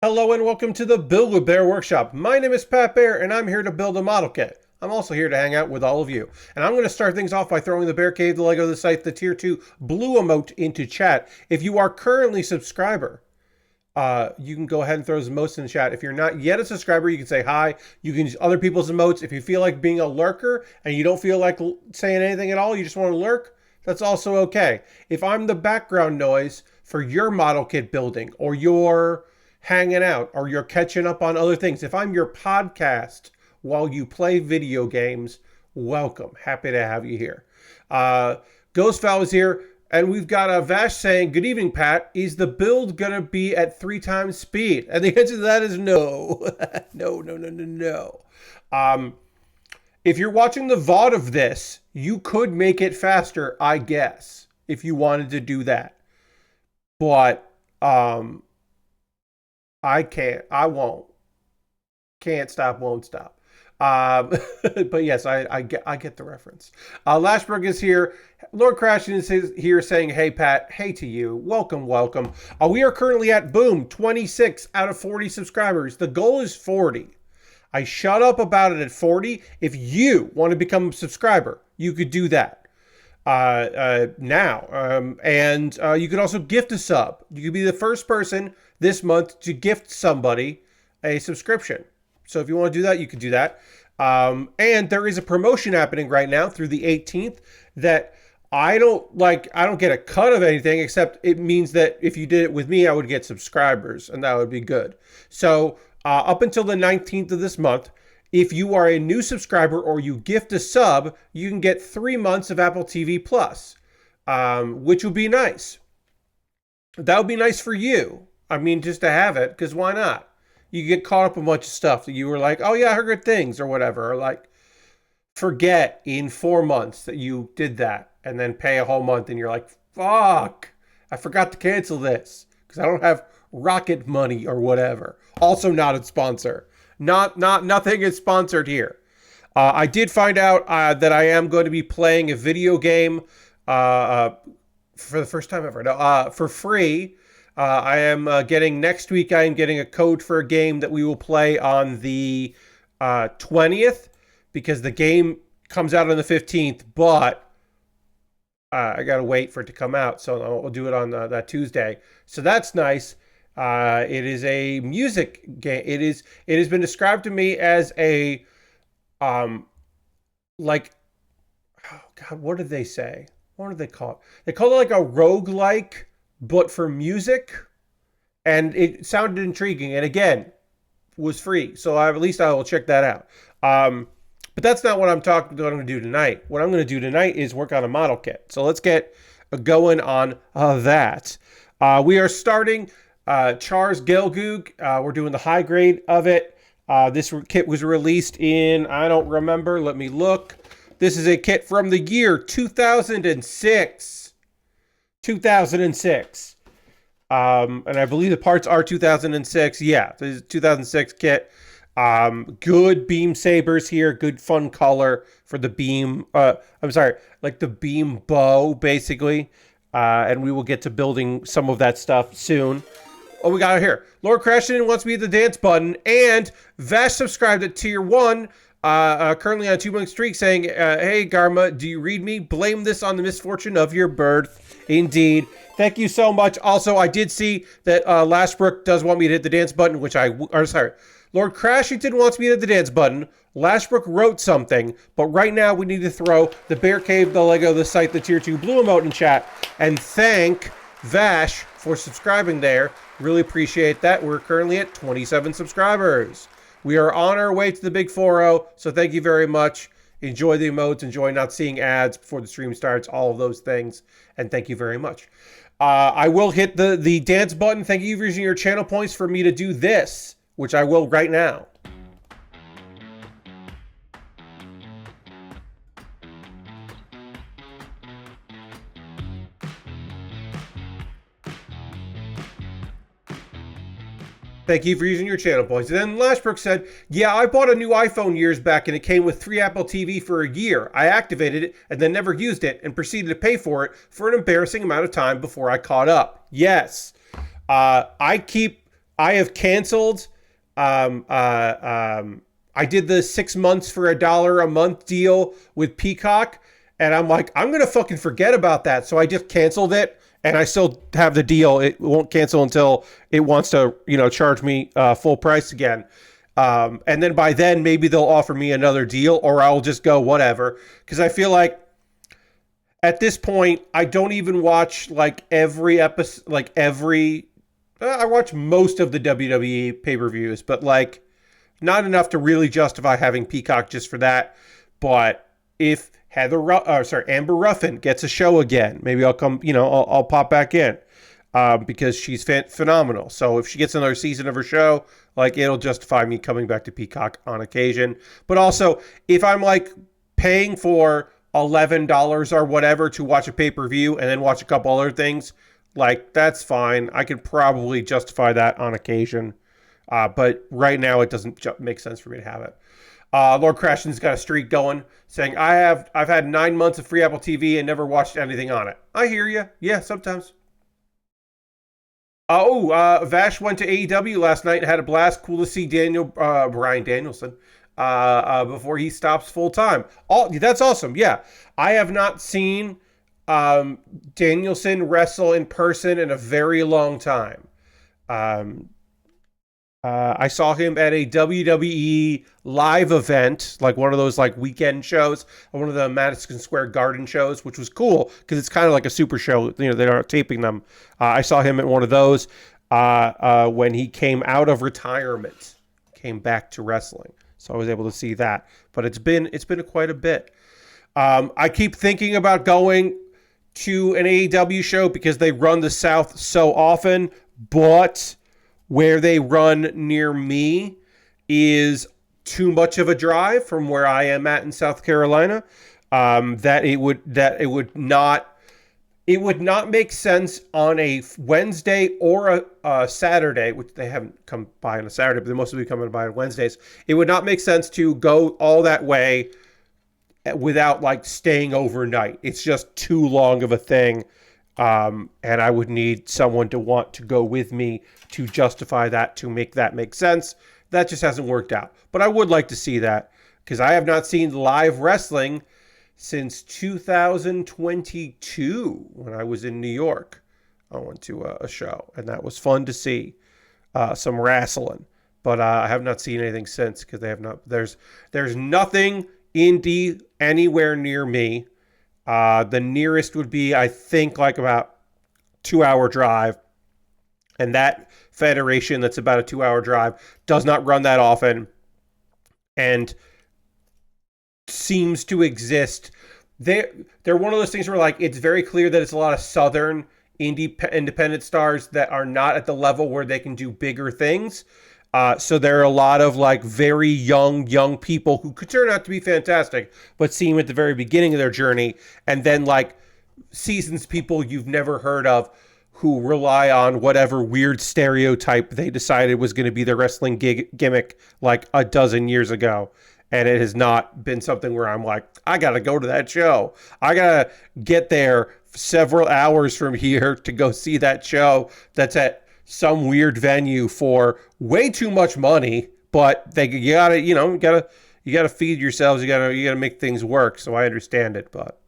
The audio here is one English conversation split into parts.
Hello and welcome to the Build with Bear Workshop. My name is Pat Bear and I'm here to build a model kit. I'm also here to hang out with all of you. And I'm going to start things off by throwing the Bear Cave, the Lego, the site, the Tier 2 blue emote into chat. If you are currently a subscriber, you can go ahead and throw those emotes in the chat. If you're not yet a subscriber, you can say hi. You can use other people's emotes. If you feel like being a lurker and you don't feel like saying anything at all, you just want to lurk, that's also okay. If I'm the background noise for your model kit building or your hanging out or you're catching up on other things, if I'm your podcast while you play video games, welcome. Happy to have you here. Ghostfowl is here, and we've got Vash saying, good evening, Pat. Is the build going to be at 3 times speed? And the answer to that is no. No. If you're watching the VOD of this, you could make it faster, I guess, if you wanted to do that. But, I can't. I won't. Can't stop, won't stop. But yes, I get the reference. Lashbrook is here. Lord Crashing is here saying, hey, Pat. Hey to you. Welcome. We are currently at, boom, 26 out of 40 subscribers. The goal is 40. I shut up about it at 40. If you want to become a subscriber, you could do that now. And you could also gift a sub. You could be the first person this month to gift somebody a subscription. So if you want to do that, you could do that. And there is a promotion happening right now through the 18th that I don't get a cut of anything, except it means that if you did it with me, I would get subscribers, and that would be good. So up until the 19th of this month, if you are a new subscriber or you gift a sub, you can get 3 months of Apple TV Plus, which would be nice. That would be nice for you. I mean, just to have it, because why not? You get caught up in a bunch of stuff that you were like, oh yeah, I heard good things or whatever. Or like, forget in 4 months that you did that and then pay a whole month and you're like, fuck, I forgot to cancel this because I don't have Rocket money or whatever. Also not a sponsor. Nothing is sponsored here. I did find out that I am going to be playing a video game for the first time ever. For free. I am next week, I am getting a code for a game that we will play on the 20th because the game comes out on the 15th, but I got to wait for it to come out. So we'll do it on that Tuesday. So that's nice. It is a music game. It has been described to me as a, like, oh God, what did they say? What do they call it? They call it like a roguelike, but for music, and it sounded intriguing, and again, was free, so at least I will check that out. But that's not what I'm going to do tonight. What I'm going to do tonight is work on a model kit. So let's get going on that. We are starting Char's Gelgoog. We're doing the high grade of it. This kit was released in, I don't remember, let me look. This is a kit from the year 2006. 2006. And I believe the parts are 2006. Yeah, this is 2006 kit. Good beam sabers here. Good fun color for the beam. I'm sorry, like the beam bow, basically. And we will get to building some of that stuff soon. Oh, we got it here. Lord Crashton wants me to hit the dance button. And Vash subscribed at tier 1. Currently on a 2-month streak saying, hey, Garma, do you read me? Blame this on the misfortune of your birth. Indeed. Thank you so much. Also, I did see that Lashbrook does want me to hit the dance button, which Lord Crashington wants me to hit the dance button. Lashbrook wrote something, but right now we need to throw the Bear Cave, the Lego, the site, the Tier 2 blue emote in chat, and thank Vash for subscribing there. Really appreciate that. We're currently at 27 subscribers. We are on our way to the big 4-0, so thank you very much. Enjoy the emotes, enjoy not seeing ads before the stream starts, all of those things, and thank you very much. I will hit the dance button. Thank you for using your channel points for me to do this, which I will right now. Thank you for using your channel points. And then Lashbrook said, yeah, I bought a new iPhone years back and it came with 3 Apple TV for a year. I activated it and then never used it and proceeded to pay for it for an embarrassing amount of time before I caught up. Yes. I keep I have canceled. Um, uh, um, I did the 6 months for $1 a month deal with Peacock, and I'm like, I'm gonna fucking forget about that. So I just canceled it, and I still have the deal. It won't cancel until it wants to, charge me full price again. And then by then, maybe they'll offer me another deal, or I'll just go whatever. Because I feel like at this point, I don't even watch like every episode, like every. I watch most of the WWE pay per views, but like not enough to really justify having Peacock just for that. But if Amber Ruffin gets a show again, maybe I'll come. I'll pop back in because she's phenomenal. So if she gets another season of her show, like it'll justify me coming back to Peacock on occasion. But also, if I'm like paying for $11 or whatever to watch a pay-per-view and then watch a couple other things, like that's fine. I could probably justify that on occasion. But right now it doesn't make sense for me to have it. Lord Crashton's got a streak going saying, I've had 9 months of free Apple TV and never watched anything on it. I hear you. Yeah, sometimes. Vash went to AEW last night and had a blast. Cool to see Bryan Danielson before he stops full time. That's awesome. Yeah, I have not seen Danielson wrestle in person in a very long time. I saw him at a WWE live event, like one of those like weekend shows, one of the Madison Square Garden shows, which was cool because it's kind of like a super show. They aren't taping them. I saw him at one of those when he came out of retirement, came back to wrestling. So I was able to see that. But it's been quite a bit. I keep thinking about going to an AEW show because they run the South so often, but where they run near me is too much of a drive from where I am at in South Carolina. That it would not make sense on a Wednesday or a Saturday, which they haven't come by on a Saturday, but they mostly be coming by on Wednesdays. It would not make sense to go all that way without like staying overnight. It's just too long of a thing. And I would need someone to want to go with me to justify that, to make that make sense. That just hasn't worked out. But I would like to see that because I have not seen live wrestling since 2022 when I was in New York. I went to a show and that was fun to see some wrestling. But I have not seen anything since because they have not. There's nothing indie anywhere near me. The nearest would be, I think, like about 2-hour drive. And that federation that's about a 2-hour drive does not run that often and seems to exist. They're one of those things where like it's very clear that it's a lot of southern independent stars that are not at the level where they can do bigger things. So there are a lot of like very young people who could turn out to be fantastic, but seem at the very beginning of their journey, and then like seasons people you've never heard of who rely on whatever weird stereotype they decided was going to be their wrestling gimmick like a dozen years ago. And it has not been something where I'm like, I got to go to that show. I got to get there several hours from here to go see that show that's at some weird venue for way too much money, but you gotta feed yourselves. You gotta make things work. So I understand it, but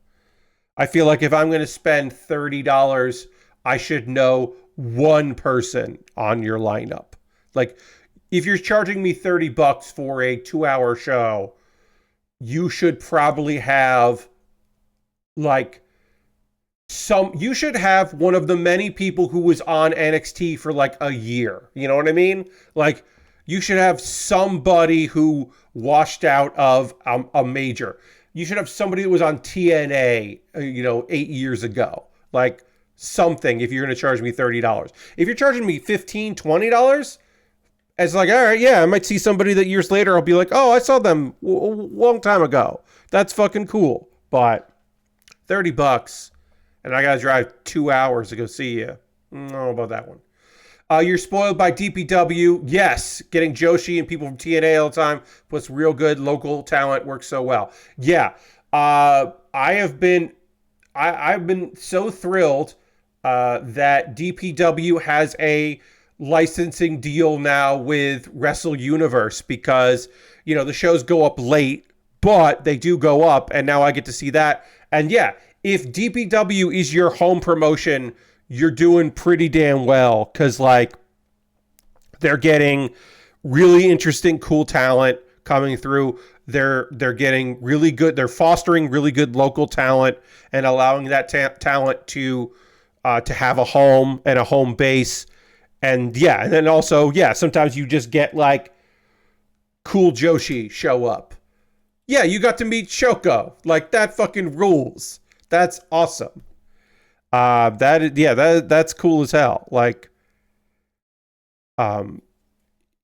I feel like if I'm going to spend $30, I should know one person on your lineup. Like if you're charging me $30 for a 2-hour show, you should probably have like you should have one of the many people who was on NXT for like a year. You know what I mean? Like you should have somebody who washed out of a major. You should have somebody that was on TNA, 8 years ago. Like something if you're going to charge me $30. If you're charging me $15, $20, it's like, all right, yeah, I might see somebody that years later I'll be like, oh, I saw them a long time ago. That's fucking cool. But $30 and I got to drive 2 hours to go see you. I don't know about that one. You're spoiled by DPW. Yes, getting Joshi and people from TNA all the time. Plus, real good local talent works so well. Yeah, I've been so thrilled that DPW has a licensing deal now with Wrestle Universe because, the shows go up late, but they do go up, and now I get to see that. And yeah, if DPW is your home promotion, you're doing pretty damn well because, like, they're getting really interesting, cool talent coming through. They're getting really good. They're fostering really good local talent and allowing that talent to have a home and a home base. And yeah, and then also, yeah, sometimes you just get like cool Joshi show up. Yeah, you got to meet Shoko. Like, that fucking rules. That's awesome. That's cool as hell. Like,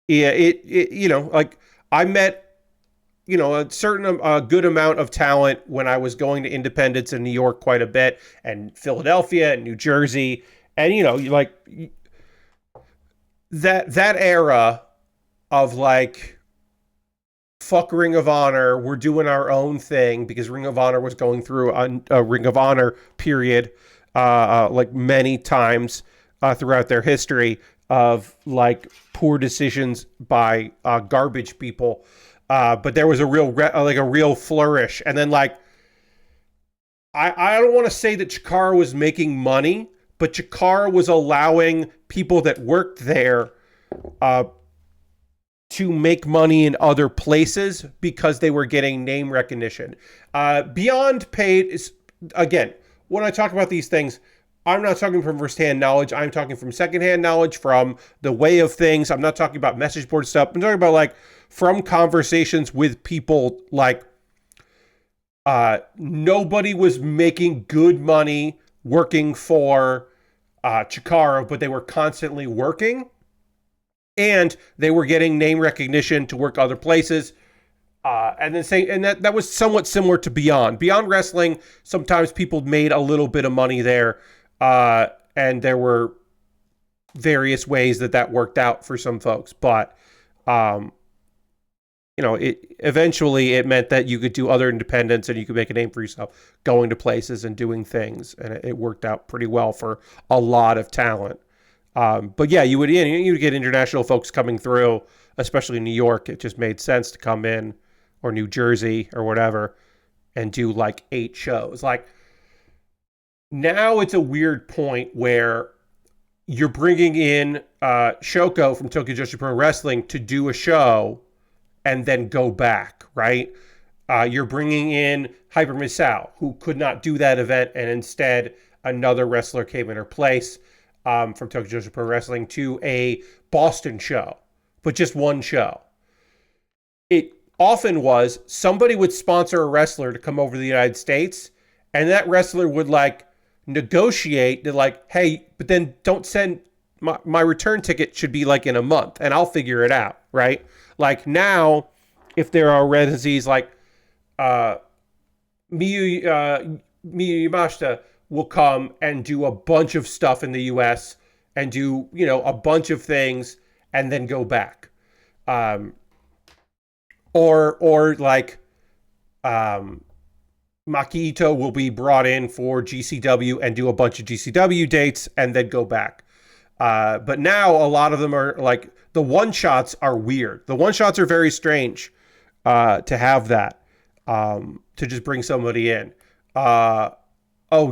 yeah, like, I met, a certain good amount of talent when I was going to Independence in New York quite a bit, and Philadelphia and New Jersey, and like that era of like, fuck Ring of Honor, we're doing our own thing, because Ring of Honor was going through a Ring of Honor period, like many times throughout their history of like poor decisions by garbage people. But there was a real flourish. And then like, I don't want to say that Chikara was making money, but Chikara was allowing people that worked there to make money in other places because they were getting name recognition. Beyond paid is, again, when I talk about these things, I'm not talking from firsthand knowledge. I'm talking from secondhand knowledge, from the way of things. I'm not talking about message board stuff. I'm talking about like from conversations with people. Like, nobody was making good money working for Chikara, but they were constantly working, and they were getting name recognition to work other places. And then saying, and that was somewhat similar to Beyond Wrestling. Sometimes people made a little bit of money there. And there were various ways that worked out for some folks, but, it eventually it meant that you could do other independents and you could make a name for yourself going to places and doing things. And it worked out pretty well for a lot of talent. But yeah, you would get international folks coming through, especially in New York. It just made sense to come in, or New Jersey or whatever, and do like 8 shows. Like, now it's a weird point where you're bringing in Shoko from Tokyo Joshi Pro Wrestling to do a show and then go back, right? You're bringing in Hyper Misao, who could not do that event, and instead another wrestler came in her place from Tokyo Joshi Pro Wrestling to a Boston show, but just one show. It often was somebody would sponsor a wrestler to come over to the United States, and that wrestler would like negotiate to like, hey, but then don't send my return ticket should be like in a month and I'll figure it out, right? Like, now, if there are residencies like Miyu Yamashita will come and do a bunch of stuff in the US and do, a bunch of things and then go back. Or like Maki Ito will be brought in for GCW and do a bunch of GCW dates and then go back. But now a lot of them are like, the one-shots are weird. The one-shots are very strange to have that, to just bring somebody in. Oh,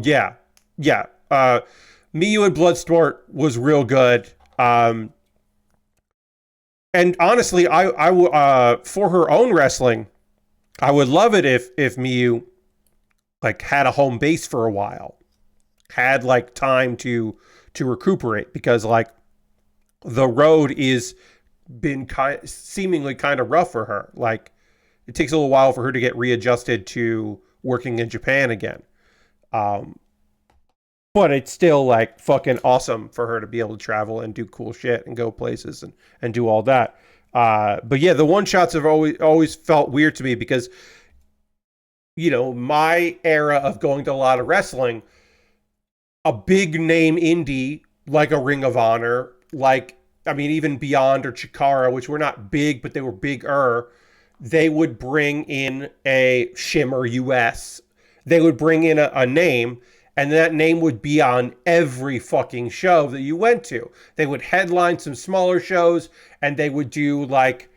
yeah. Yeah. Miyu and Bloodsport was real good. And honestly, I for her own wrestling, I would love it if Miyu like had a home base for a while, had like time to recuperate, because like the road is been seemingly kind of rough for her. Like, it takes a little while for her to get readjusted to working in Japan again. But it's still like fucking awesome for her to be able to travel and do cool shit and go places and do all that. But yeah, the one shots have always felt weird to me because, my era of going to a lot of wrestling, a big name indie like a Ring of Honor, like, I mean, even Beyond or Chikara, which were not big, but they were bigger, they would bring in a Shimmer US. They would bring in a name, and that name would be on every fucking show that you went to. They would headline some smaller shows, and they would do like,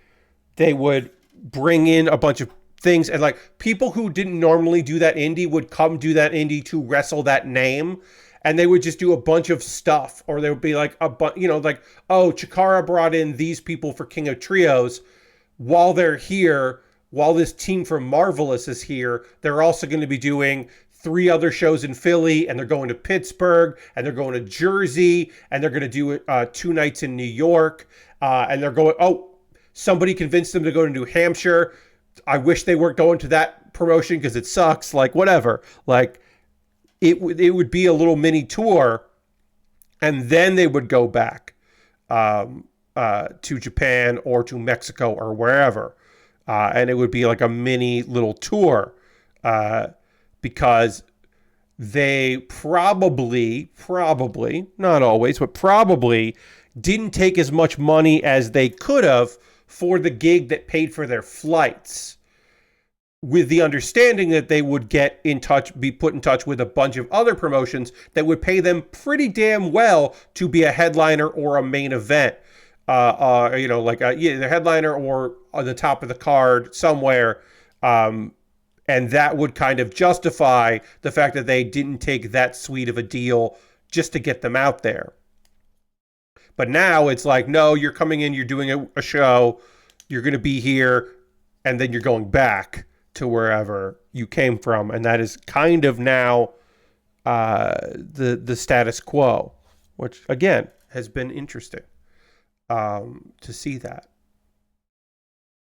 they would bring in a bunch of things, and like people who didn't normally do that indie would come do that indie to wrestle that name, and they would just do a bunch of stuff, or there would be like a bunch, like, oh, Chikara brought in these people for King of Trios. While they're here, while this team from Marvelous is here, they're also going to be doing 3 other shows in Philly, and they're going to Pittsburgh, and they're going to Jersey, and they're going to do 2 nights in New York, and they're going, oh, somebody convinced them to go to New Hampshire. I wish they weren't going to that promotion because it sucks, like whatever. Like it would be a little mini tour, and then they would go back to Japan or to Mexico or wherever. And it would be like a mini little tour because they probably, not always, but probably didn't take as much money as they could have for the gig that paid for their flights, with the understanding that they would be put in touch with a bunch of other promotions that would pay them pretty damn well to be a headliner or a main event. The headliner or on the top of the card somewhere. And that would kind of justify the fact that they didn't take that sweet of a deal just to get them out there. But now it's like, no, you're coming in, you're doing a show, you're going to be here, and then you're going back to wherever you came from. And that is kind of now the status quo, which, again, has been interesting to see that.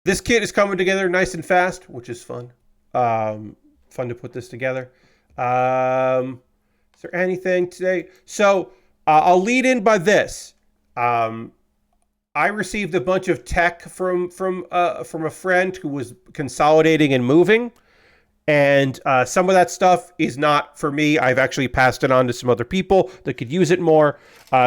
This kit is coming together nice and fast, which is fun. Fun to put this together. Is there anything today? So I'll lead in by this. I received a bunch of tech from a friend who was consolidating and moving, and some of that stuff is not for me. I've actually passed it on to some other people that could use it more.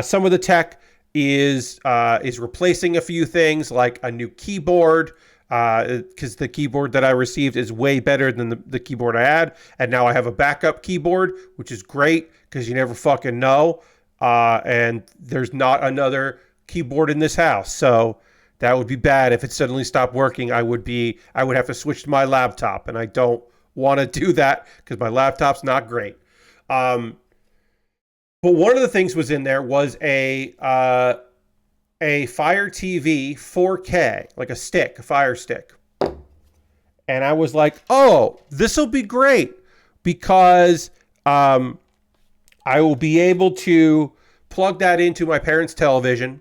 Some of the tech is replacing a few things, like a new keyboard, because the keyboard that I received is way better than the keyboard I had, and now I have a backup keyboard, which is great because you never fucking know. And there's not another keyboard in this house, so that would be bad if it suddenly stopped working. I would have to switch to my laptop, and I don't want to do that because my laptop's not great. But one of the things was in there was a Fire TV 4K, like a Fire Stick. And I was like, oh, this will be great because I will be able to plug that into my parents' television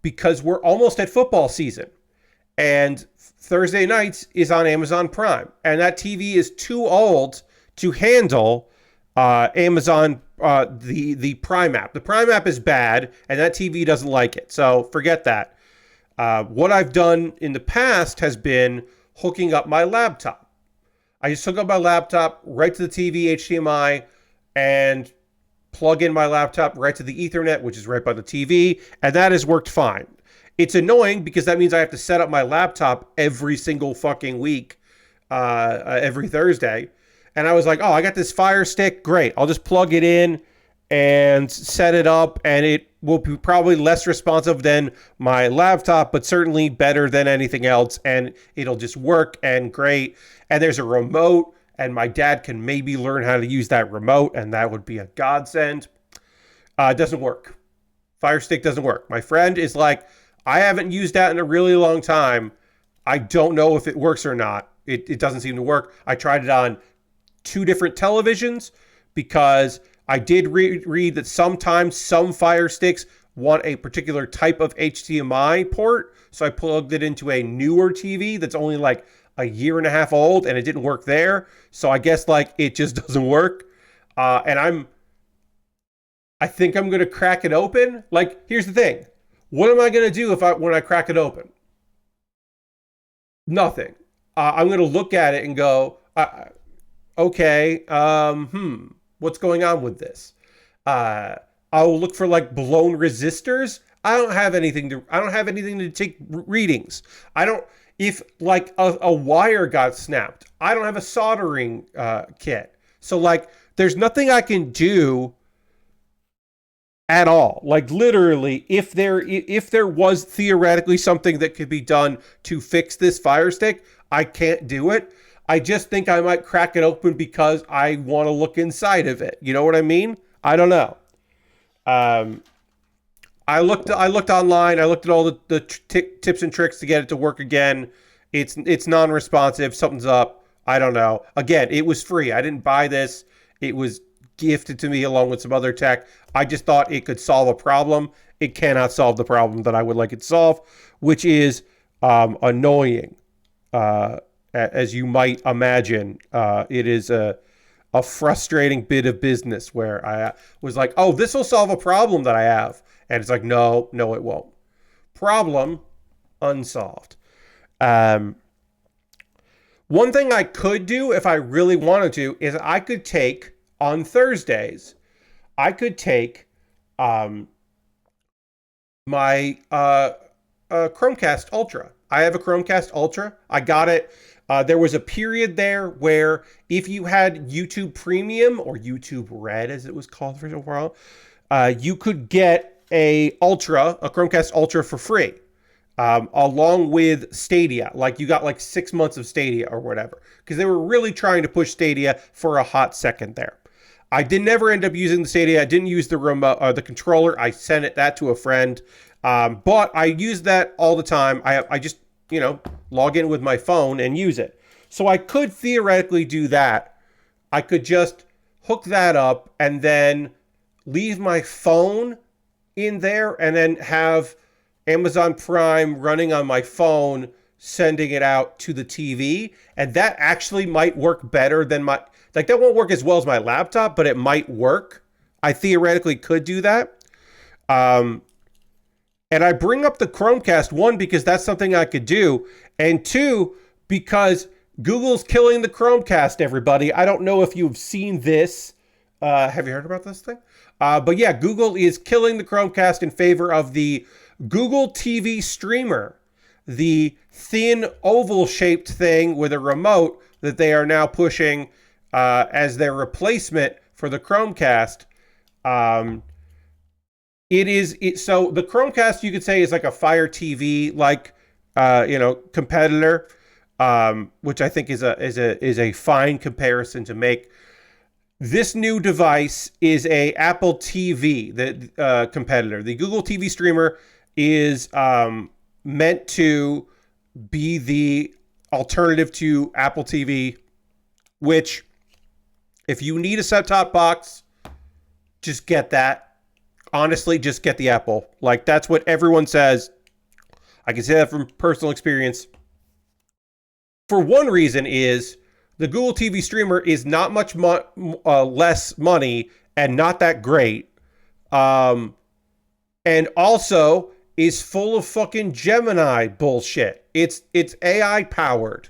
because we're almost at football season. And Thursday nights is on Amazon Prime. And that TV is too old to handle Amazon, the Prime app. The Prime app is bad, and that TV doesn't like it. So forget that. What I've done in the past has been hooking up my laptop. I just hook up my laptop right to the TV HDMI and plug in my laptop right to the Ethernet, which is right by the TV, and that has worked fine. It's annoying because that means I have to set up my laptop every single fucking week, every Thursday. And I was like, oh, I got this Fire Stick. Great. I'll just plug it in and set it up, and it will be probably less responsive than my laptop, but certainly better than anything else, and it'll just work and great. And there's a remote, and my dad can maybe learn how to use that remote, and that would be a godsend. It doesn't work. Fire Stick doesn't work. My friend is like, I haven't used that in a really long time. I don't know if it works or not. It doesn't seem to work. I tried it on 2 different televisions because I did read that sometimes some Fire Sticks want a particular type of HDMI port. So I plugged it into a newer TV that's only like a year and a half old, and it didn't work there. So I guess like it just doesn't work. And I think I'm going to crack it open. Like, here's the thing. What am I going to do when I crack it open? Nothing. I'm going to look at it and go, okay, what's going on with this? I'll look for like blown resistors. I don't have anything to take readings. If like a wire got snapped, I don't have a soldering kit. So like There's nothing I can do at all. Like literally, if there was theoretically something that could be done to fix this Fire Stick, I can't do it. I just think I might crack it open because I want to look inside of it. You know what I mean? I don't know. Um, I looked online. I looked at all the tips and tricks to get it to work again. It's non-responsive. Something's up. I don't know. Again, it was free. I didn't buy this. It was gifted to me along with some other tech. I just thought it could solve a problem. It cannot solve the problem that I would like it to solve, which is annoying. As you might imagine, it is a frustrating bit of business where I was like, oh, this will solve a problem that I have. And it's like, no, it won't. Problem unsolved. One thing I could do if I really wanted to is I could take on Thursdays, I could take my Chromecast Ultra. I have a Chromecast Ultra. I got it. There was a period there where if you had YouTube Premium or YouTube Red, as it was called for a while, you could get a Chromecast Ultra for free, along with Stadia. Like you got like 6 months of Stadia or whatever, because they were really trying to push Stadia for a hot second there. I did never end up using the Stadia. I didn't use the remote, the controller. I sent that to a friend, but I use that all the time. I just log in with my phone and use it. So I could theoretically do that. I could just hook that up and then leave my phone in there and then have Amazon Prime running on my phone, sending it out to the TV. And that actually might work better than that won't work as well as my laptop, but it might work. I theoretically could do that. And I bring up the Chromecast, one, because that's something I could do. And two, because Google's killing the Chromecast, everybody. I don't know if you've seen this. Have you heard about this thing? But yeah, Google is killing the Chromecast in favor of the Google TV streamer, the thin oval-shaped thing with a remote that they are now pushing as their replacement for the Chromecast. So the Chromecast, you could say, is like a Fire TV competitor, which I think is a fine comparison to make. This new device is a Apple TV, the competitor. The Google TV streamer is meant to be the alternative to Apple TV, which, if you need a set-top box, just get that. Honestly, just get the Apple. Like, that's what everyone says. I can say that from personal experience. For one reason is the Google TV streamer is not much less money and not that great. And also is full of fucking Gemini bullshit. It's AI powered.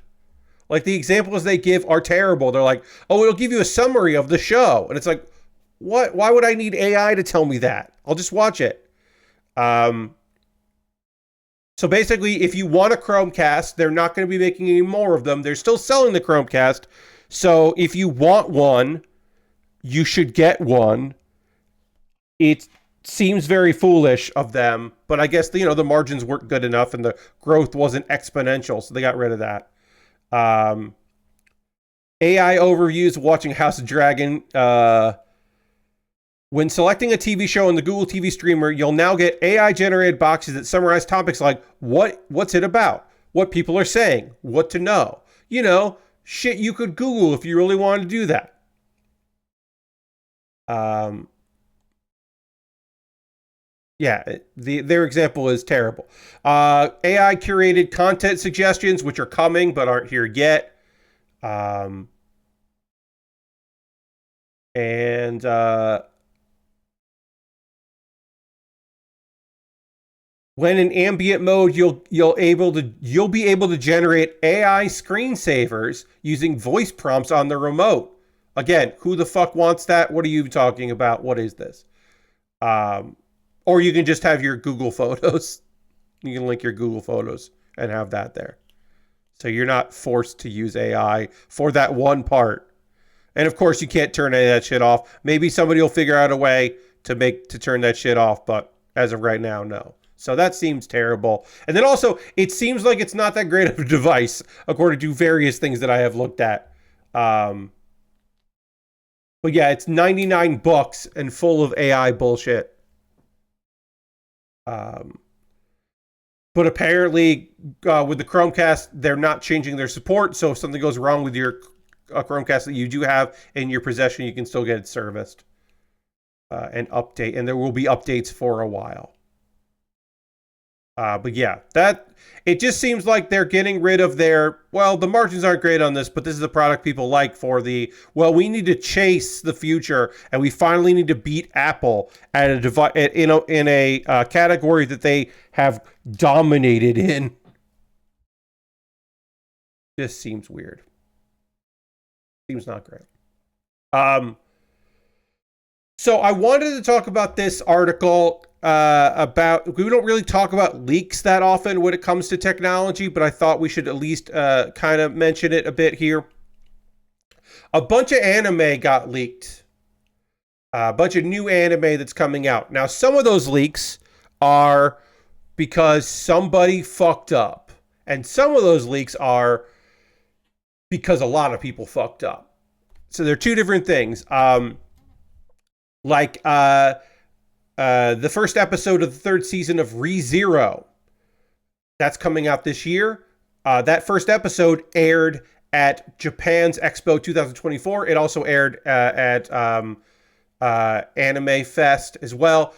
Like, the examples they give are terrible. They're like, oh, it'll give you a summary of the show. And it's like, what? Why would I need AI to tell me that? I'll just watch it. So basically, if you want a Chromecast, they're not going to be making any more of them. They're still selling the Chromecast. So if you want one, you should get one. It seems very foolish of them, but I guess the margins weren't good enough and the growth wasn't exponential, so they got rid of that. AI overviews watching House of Dragon. When selecting a TV show on the Google TV streamer, you'll now get AI-generated boxes that summarize topics like what's it about, what people are saying, what to know. Shit you could Google if you really wanted to do that. Their example is terrible. AI curated content suggestions, which are coming but aren't here yet. When in ambient mode, you'll be able to generate AI screensavers using voice prompts on the remote. Again, who the fuck wants that? What are you talking about? What is this? Or you can just have your Google Photos. You can link your Google Photos and have that there. So you're not forced to use AI for that one part. And of course, you can't turn any of that shit off. Maybe somebody will figure out a way to turn that shit off, but as of right now, no. So that seems terrible. And then also, it seems like it's not that great of a device, according to various things that I have looked at. But yeah, it's $99 and full of AI bullshit. But apparently, with the Chromecast, they're not changing their support. So if something goes wrong with your Chromecast that you do have in your possession, you can still get it serviced and update. And there will be updates for a while. But yeah, it just seems like they're getting rid of the margins aren't great on this, but this is a product people like for we need to chase the future, and we finally need to beat Apple at in a category that they have dominated in. This seems weird. Seems not great. So I wanted to talk about this article we don't really talk about leaks that often when it comes to technology, but I thought we should at least kind of mention it a bit here. A bunch of anime got leaked. A bunch of new anime that's coming out. Now, some of those leaks are because somebody fucked up. And some of those leaks are because a lot of people fucked up. So they're two different things. The first episode of the third season of ReZero. That's coming out this year. That first episode aired at Japan's Expo 2024. It also aired at Anime Fest as well.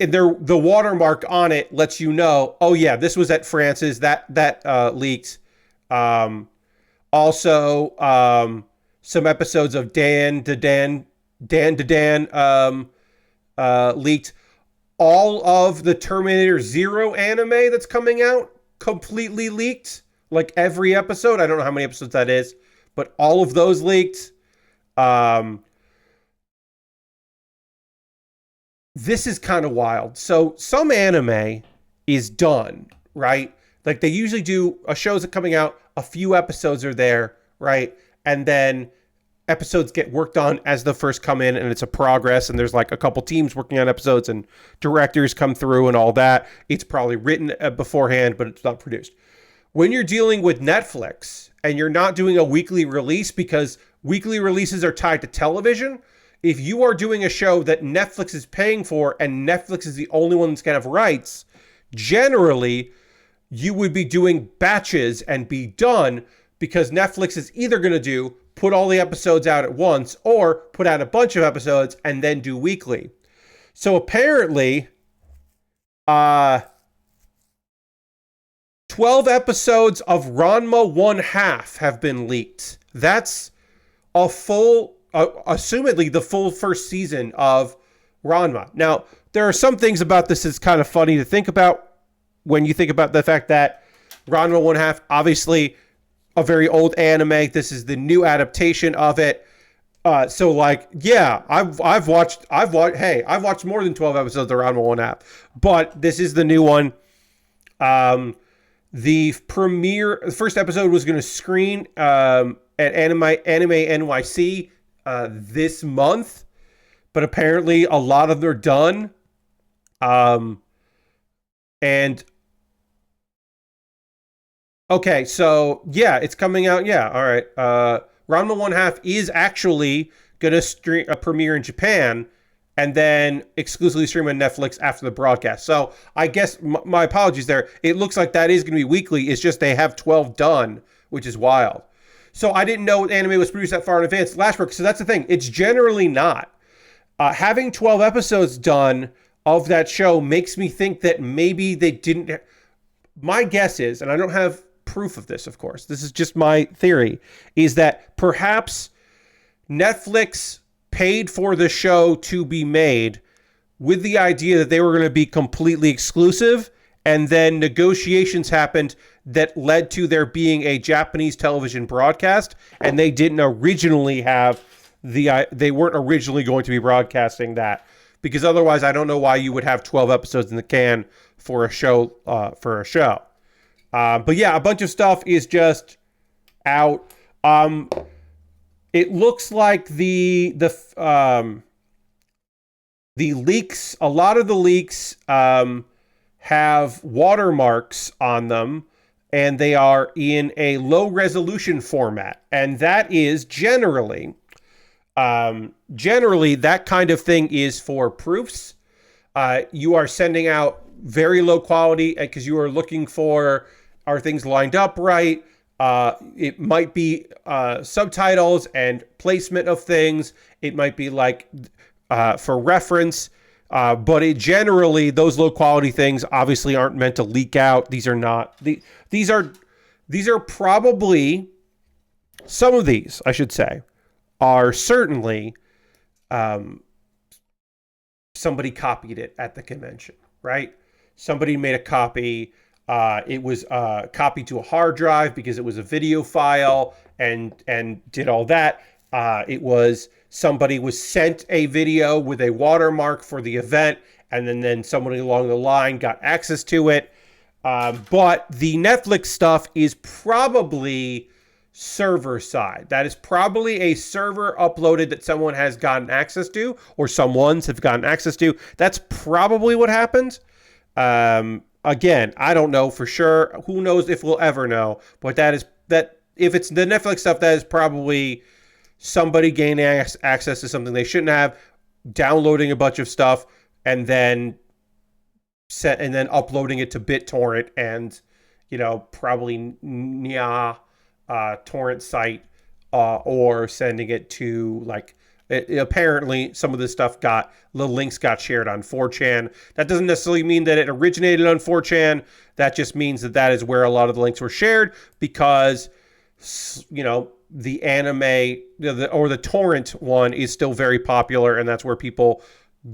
And the watermark on it lets you know, oh yeah, this was at France's. That leaked. Also, some episodes of Dan to Dan leaked. All of the Terminator Zero anime that's coming out completely leaked. Like every episode. I don't know how many episodes that is, but all of those leaked. This is kind of wild. So some anime is done, right? Like they usually do shows that coming out, a few episodes are there, right? And then episodes get worked on as the first come in, and it's a progress, and there's like a couple teams working on episodes, and directors come through and all that. It's probably written beforehand, but it's not produced. When you're dealing with Netflix and you're not doing a weekly release, because weekly releases are tied to television, if you are doing a show that Netflix is paying for and Netflix is the only one that's going to have rights, generally you would be doing batches and be done, because Netflix is either going to put all the episodes out at once or put out a bunch of episodes and then do weekly. So apparently, 12 episodes of Ranma 1/2 have been leaked. That's a full, assumedly the full first season of Ranma. Now, there are some things about this that's kind of funny to think about when you think about the fact that Ranma 1/2, obviously a very old anime. This is the new adaptation of it. So like, yeah, I've watched more than 12 episodes of Ranma 1/2, but this is the new one. The first episode was going to screen at Anime NYC this month, but apparently a lot of them are done. And okay, so yeah, it's coming out. Yeah, all right. Ranma 1/2 is actually going to premiere in Japan and then exclusively stream on Netflix after the broadcast. So I guess my apologies there. It looks like that is going to be weekly. It's just they have 12 done, which is wild. So I didn't know anime was produced that far in advance. Lashbrook, so that's the thing. It's generally not. Having 12 episodes done of that show makes me think that maybe they didn't. My guess is, and I don't have proof of this, of course, this is just my theory, is that perhaps Netflix paid for the show to be made with the idea that they were going to be completely exclusive, and then negotiations happened that led to there being a Japanese television broadcast, and they didn't originally have they weren't originally going to be broadcasting that, because otherwise I don't know why you would have 12 episodes in the can for a show. But yeah, a bunch of stuff is just out. It looks like the leaks. A lot of the leaks have watermarks on them, and they are in a low resolution format, and that is generally that kind of thing is for proofs. You are sending out very low quality because you are looking for, are things lined up right? It might be subtitles and placement of things. It might be like for reference. But generally, those low quality things obviously aren't meant to leak out. These are not. These are probably, some of these, I should say, are certainly somebody copied it at the convention, right? Somebody made a copy. It was copied to a hard drive because it was a video file, and did all that. It was, somebody was sent a video with a watermark for the event, and then somebody along the line got access to it. But the Netflix stuff is probably server side. That is probably a server uploaded that someone has gotten access to, or someone's have gotten access to. That's probably what happened. Again, I don't know for sure. Who knows if we'll ever know? But that if it's the Netflix stuff, that is probably somebody gaining access to something they shouldn't have, downloading a bunch of stuff, and then uploading it to BitTorrent, and probably torrent site, or sending it to apparently some of this stuff the links got shared on 4chan. That doesn't necessarily mean that it originated on 4chan. That just means that is where a lot of the links were shared, because the anime or the torrent one is still very popular, and that's where people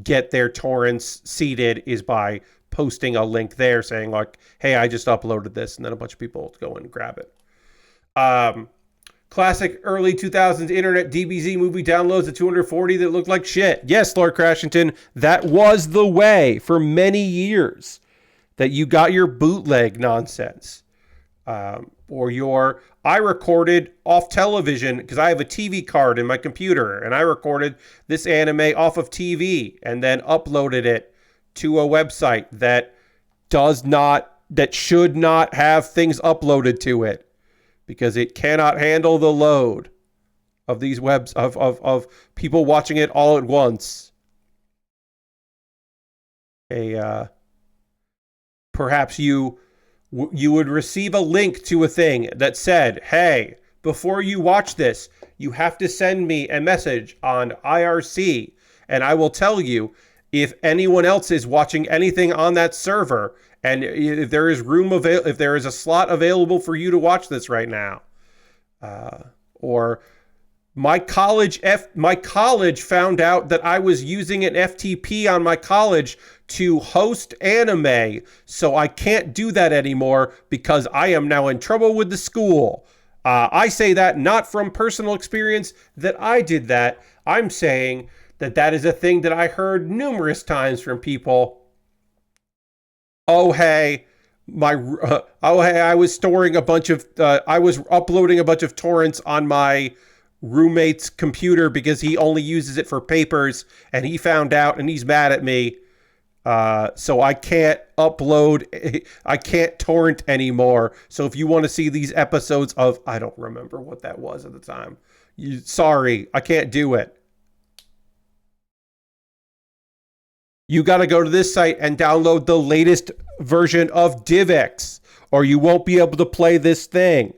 get their torrents seeded, is by posting a link there saying hey, I just uploaded this, and then a bunch of people go and grab it. Classic early 2000s internet DBZ movie downloads at 240 that looked like shit. Yes, Lord Crashington, that was the way for many years that you got your bootleg nonsense. Or I recorded off television because I have a TV card in my computer, and I recorded this anime off of TV and then uploaded it to a website that should not have things uploaded to it, because it cannot handle the load of these webs of people watching it all at once. Perhaps you would receive a link to a thing that said, hey, before you watch this, you have to send me a message on IRC, and I will tell you if anyone else is watching anything on that server, and if there is if there is a slot available for you to watch this right now. Or my college found out that I was using an FTP on my college to host anime, so I can't do that anymore because I am now in trouble with the school. I say that not from personal experience that I did that. I'm saying that is a thing that I heard numerous times from people. Oh, hey, I was storing I was uploading a bunch of torrents on my roommate's computer because he only uses it for papers, and he found out and he's mad at me. So I can't I can't torrent anymore. So if you want to see these episodes of, I don't remember what that was at the time. Sorry, I can't do it. You got to go to this site and download the latest version of DivX, or you won't be able to play this thing.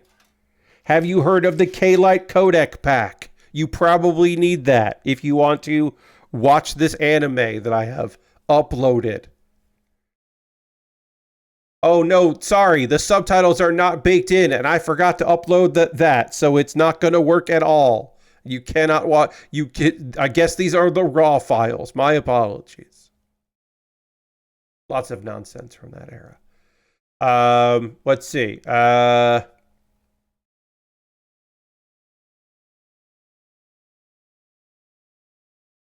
Have you heard of the K-Lite codec pack? You probably need that if you want to watch this anime that I have uploaded. Oh no, sorry, the subtitles are not baked in, and I forgot to upload that, so it's not going to work at all. You cannot watch. I guess these are the raw files. My apologies. Lots of nonsense from that era. Let's see.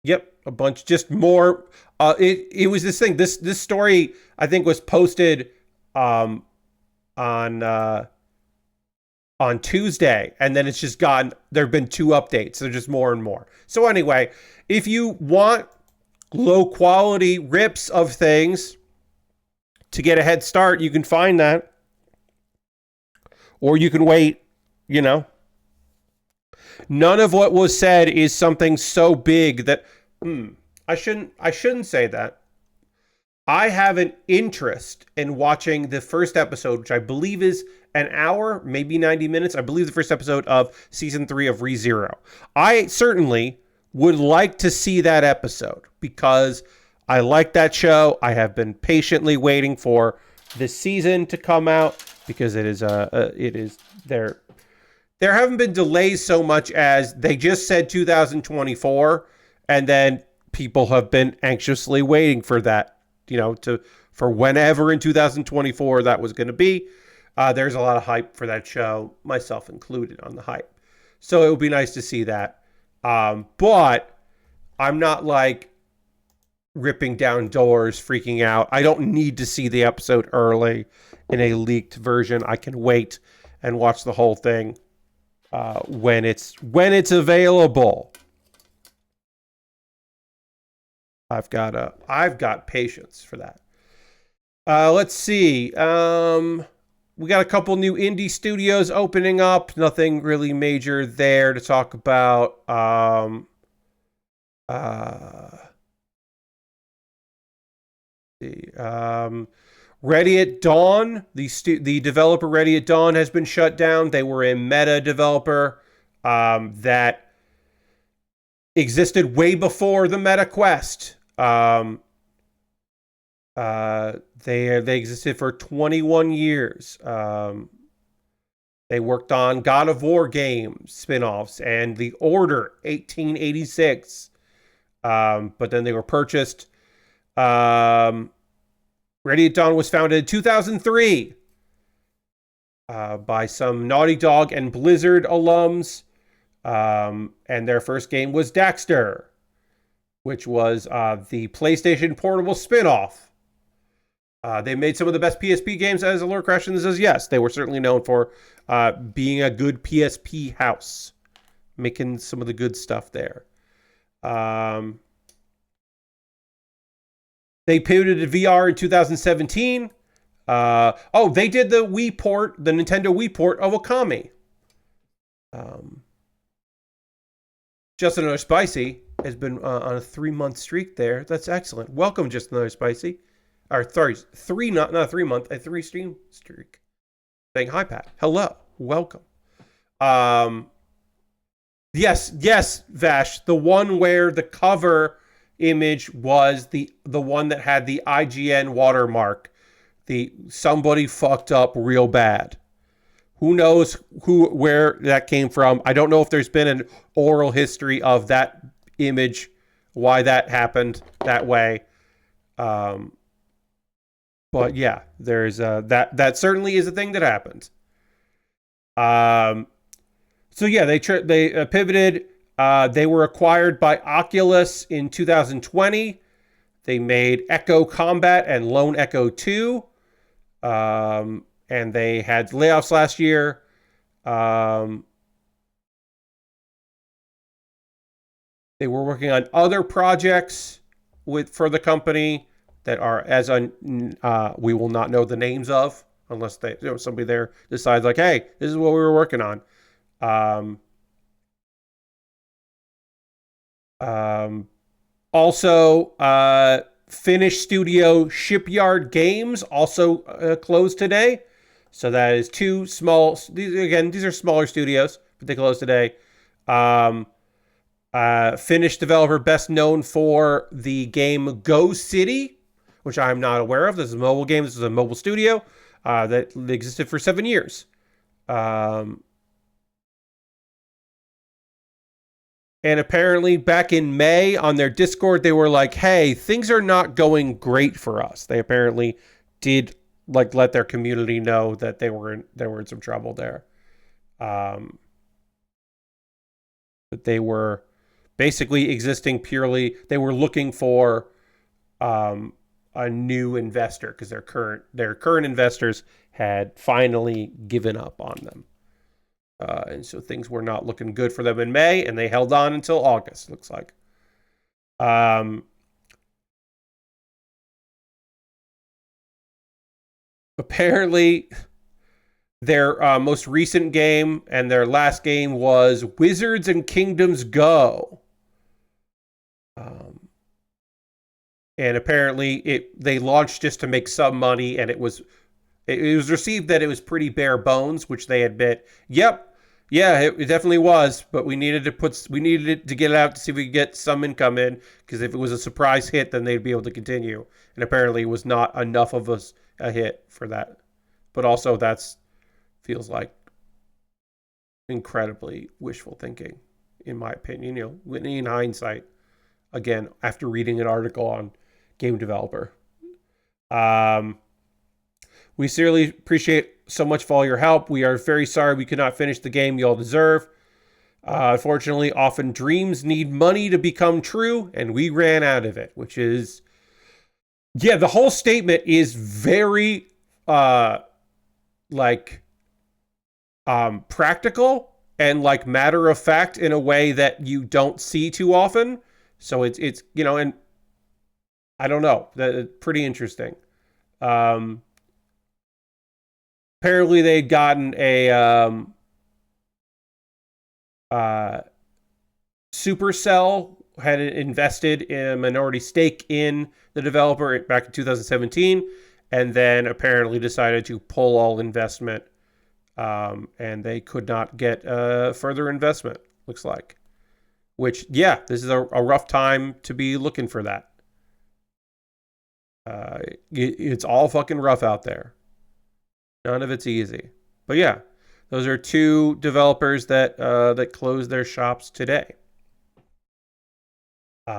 Yep, a bunch, just more. It was this thing. This story, I think, was posted on on Tuesday, and then it's just gone. There have been 2 updates. They're just more and more. So anyway, if you want low quality rips of things to get a head start, you can find that. Or you can wait, you know. None of what was said is something so big that I shouldn't say that. I have an interest in watching the first episode, which I believe is an hour, maybe 90 minutes. I believe the first episode of season 3 of ReZero. I certainly would like to see that episode because I like that show. I have been patiently waiting for this season to come out because it is there. There haven't been delays so much as they just said 2024, and then people have been anxiously waiting for that, for whenever in 2024 that was going to be. There's a lot of hype for that show, myself included on the hype. So it would be nice to see that. But I'm not like ripping down doors, freaking out. I don't need to see the episode early in a leaked version. I can wait and watch the whole thing when it's available. I've got patience for that. Let's see. We got a couple new indie studios opening up. Nothing really major there to talk about. Ready at Dawn, the developer Ready at Dawn has been shut down. They were a meta developer that existed way before the Meta Quest. They existed for 21 years. They worked on God of War games, spin-offs, and The Order 1886. But then they were purchased. Ready at Dawn was founded in 2003 by some Naughty Dog and Blizzard alums. And their first game was Daxter, which was the PlayStation Portable spin-off. They made some of the best PSP games, as Lord Crashton says. Yes, they were certainly known for being a good PSP house, making some of the good stuff there. They pivoted to VR in 2017. They did the Nintendo Wii port of Okami. Just Another Spicy has been on a 3-month streak there. That's excellent. Welcome, Just Another Spicy. Or sorry, not a 3-month, a 3-stream streak. Saying hi, Pat. Hello. Welcome. Yes, Vash. The one where the cover image was the one that had the IGN watermark. Somebody fucked up real bad. Who knows where that came from? I don't know if there's been an oral history of that image, why that happened that way. But yeah, there's that certainly is a thing that happened. So yeah, they pivoted. They were acquired by Oculus in 2020. They made Echo Combat and Lone Echo 2. And they had layoffs last year. They were working on other projects for the company that are we will not know the names of unless somebody there decides like, hey, this is what we were working on. Also, Finnish studio Shipyard Games also closed today. So that is 2 small. These are smaller studios, but they closed today. Finnish developer best known for the game Go City, which I'm not aware of. This is a mobile game. This is a mobile studio that existed for 7 years. And apparently back in May on their Discord, they were like, hey, things are not going great for us. They apparently did let their community know that they were in some trouble there. That they were basically existing purely, they were looking for a new investor because their current investors had finally given up on them. And so things were not looking good for them in May, and they held on until August, looks like. Apparently, their most recent game and their last game was Wizards and Kingdoms Go. And apparently they launched just to make some money, and it was received that it was pretty bare bones, which they admit. Yep, yeah, it definitely was, but we needed to get it out to see if we could get some income in, because if it was a surprise hit, then they'd be able to continue. And apparently, it was not enough of a hit for that. But also, that's feels like incredibly wishful thinking, in my opinion. In hindsight, again, after reading an article on Game Developer. We sincerely appreciate so much for all your help. We are very sorry we could not finish the game you all deserve. Unfortunately, often dreams need money to become true, and we ran out of it, which is, yeah, the whole statement is very, practical and like matter of fact in a way that you don't see too often. So it's and I don't know, that's pretty interesting. Apparently they'd gotten a Supercell had invested in a minority stake in the developer back in 2017, and then apparently decided to pull all investment, and they could not get further investment, looks like. Which, yeah, this is a rough time to be looking for that. It's all fucking rough out there. None of it's easy. But yeah, those are two developers that closed their shops today. See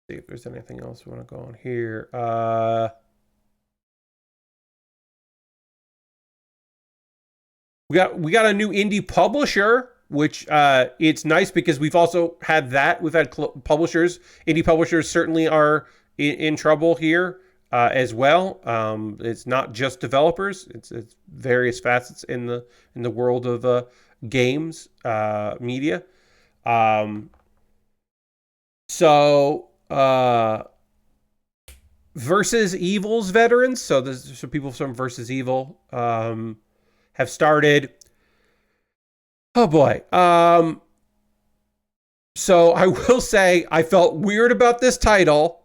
if there's anything else we want to go on here. We got a new indie publisher, which it's nice because we've also had that. We've had publishers. Indie publishers certainly are in trouble here as well. It's not just developers. It's various facets in the world of games media. Versus Evil's veterans. So there's some people from Versus Evil have started. Oh boy. So I will say I felt weird about this title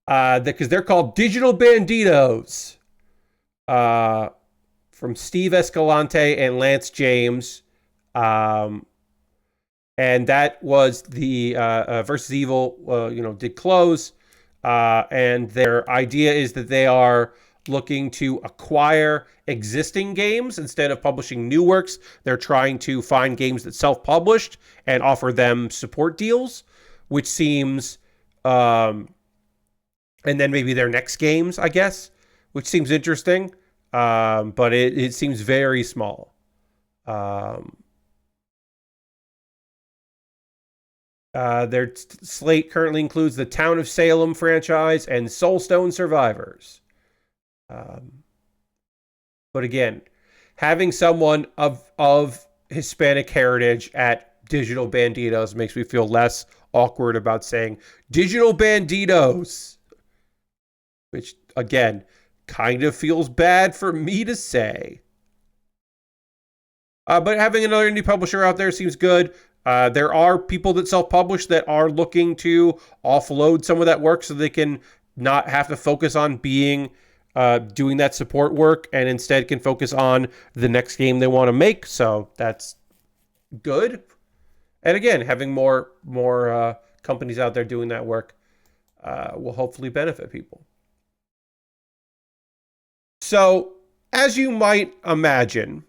because they're called Digital Banditos, from Steve Escalante and Lance James. And that was the Versus Evil, did close. And their idea is that they are looking to acquire existing games instead of publishing new works. They're trying to find games that self-published and offer them support deals, which seems, and then maybe their next games, I guess, which seems interesting. But it seems very small. Their slate currently includes the Town of Salem franchise and Soulstone Survivors. But again, having someone of Hispanic heritage at Digital Banditos makes me feel less awkward about saying Digital Banditos, which again kind of feels bad for me to say. But having another indie publisher out there seems good. There are people that self-publish that are looking to offload some of that work so they can not have to focus on doing that support work, and instead can focus on the next game they want to make. So that's good. And again, having more companies out there doing that work will hopefully benefit people. So, as you might imagine,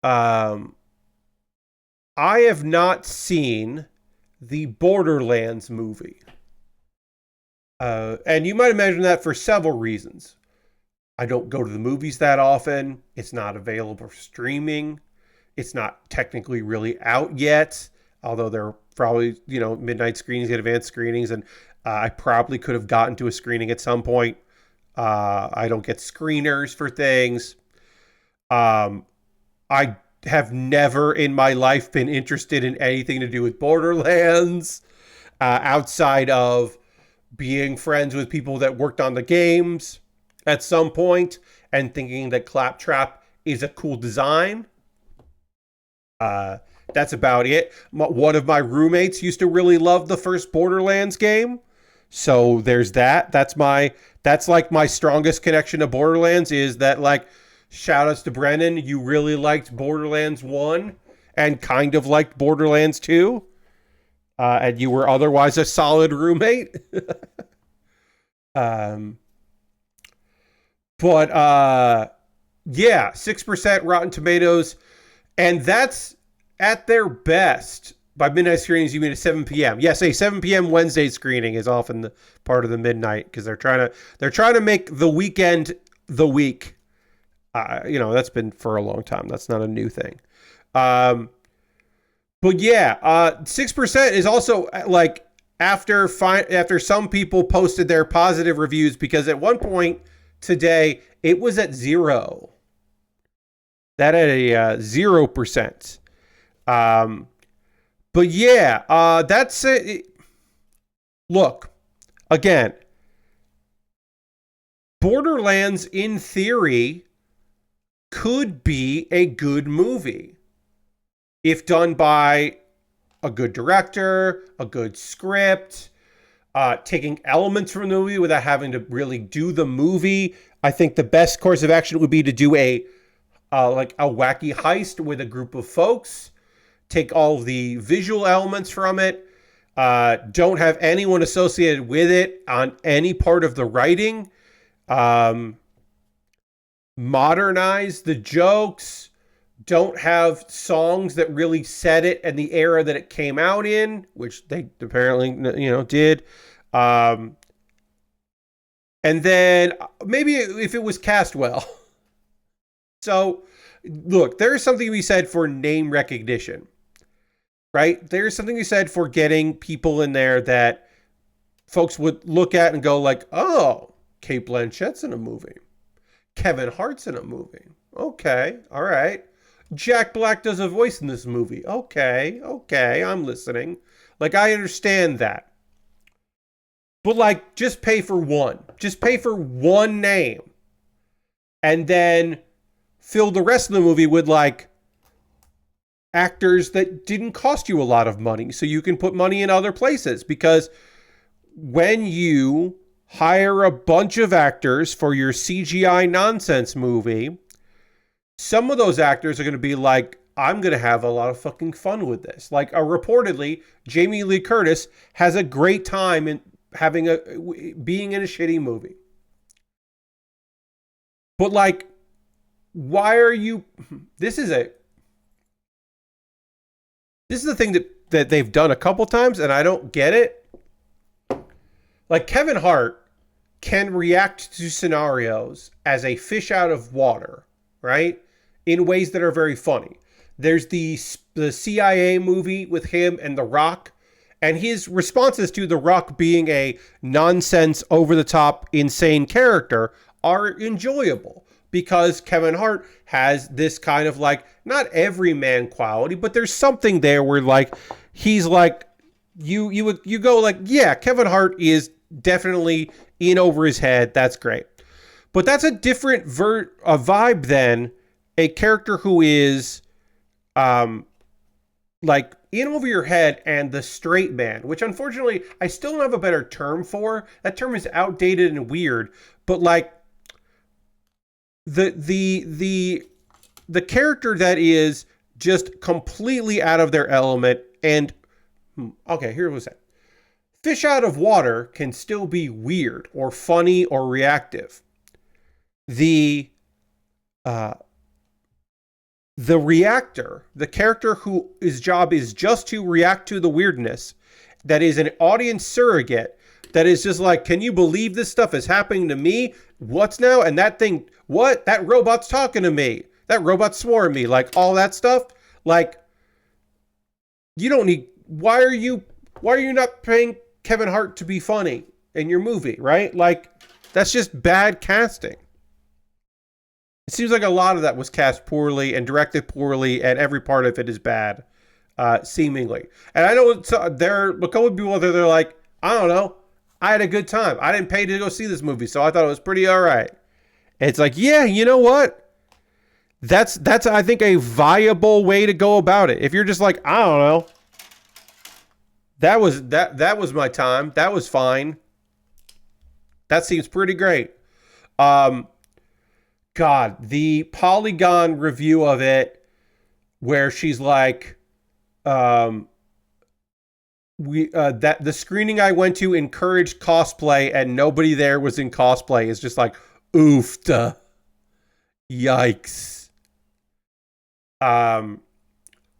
I have not seen the Borderlands movie. And you might imagine that for several reasons. I don't go to the movies that often. It's not available for streaming. It's not technically really out yet, although there are probably, midnight screenings and advanced screenings, and I probably could have gotten to a screening at some point. I don't get screeners for things. Um, I have never in my life been interested in anything to do with Borderlands outside of being friends with people that worked on the games at some point and thinking that Claptrap is a cool design. Uh, that's about it. One of my roommates used to really love the first Borderlands game. So there's that. That's like my strongest connection to Borderlands is that like shout outs to Brennan. You really liked Borderlands 1 and kind of liked Borderlands 2. And you were otherwise a solid roommate. um, but yeah, 6% Rotten Tomatoes. And that's at their best. By midnight screenings, you mean at 7 p.m. Yes, a 7 p.m. Wednesday screening is often the part of the midnight because they're trying to make the weekend the week. That's been for a long time. That's not a new thing. But yeah, 6% is also like after some people posted their positive reviews because at one point today it was at 0. That at a 0%. But yeah, that's it. Look, again, Borderlands in theory could be a good movie if done by a good director, a good script, taking elements from the movie without having to really do the movie. I think the best course of action would be to do a wacky heist with a group of folks. Take all of the visual elements from it. Don't have anyone associated with it on any part of the writing. Modernize the jokes. Don't have songs that really set it and the era that it came out in, which they apparently did. And then maybe if it was cast well. So, look, there is something to be said for name recognition. Right? There's something you said for getting people in there that folks would look at and go like, oh, Kate Blanchett's in a movie. Kevin Hart's in a movie. Okay, all right. Jack Black does a voice in this movie. Okay, I'm listening. Like, I understand that. But like, just pay for one. Just pay for one name. And then fill the rest of the movie with like, actors that didn't cost you a lot of money so you can put money in other places because when you hire a bunch of actors for your CGI nonsense movie, some of those actors are going to be like, I'm going to have a lot of fucking fun with this. Like reportedly, Jamie Lee Curtis has a great time in being in a shitty movie. But like, why are you, this is the thing that they've done a couple times, and I don't get it. Like, Kevin Hart can react to scenarios as a fish out of water, right? In ways that are very funny. There's the CIA movie with him and The Rock, and his responses to The Rock being a nonsense, over-the-top, insane character are enjoyable. Because Kevin Hart has this kind of like, not everyman quality, but there's something there where like, he's like, you go like, yeah, Kevin Hart is definitely in over his head. That's great. But that's a different vibe than a character who is like in over your head and the straight man, which unfortunately I still don't have a better term for. That term is outdated and weird, but like, the character that is just completely out of their element and okay, here was that. Fish out of water can still be weird or funny or reactive. The reactor, the character whose job is just to react to the weirdness, that is an audience surrogate, that is just like, can you believe this stuff is happening to me? What's now? And that thing, what? That robot's talking to me. That robot swore at me. Like, all that stuff. Like, you don't need, why are you not paying Kevin Hart to be funny in your movie, right? Like, that's just bad casting. It seems like a lot of that was cast poorly and directed poorly, and every part of it is bad, seemingly. And I know there are a couple of people there. They're like, I don't know, I had a good time. I didn't pay to go see this movie, so I thought it was pretty all right. And it's like, yeah, you know what? That's I think a viable way to go about it. If you're just like, I don't know, that was my time. That was fine. That seems pretty great. God, the Polygon review of it, where she's like, that the screening I went to encouraged cosplay and nobody there was in cosplay, is just like, oofta, yikes.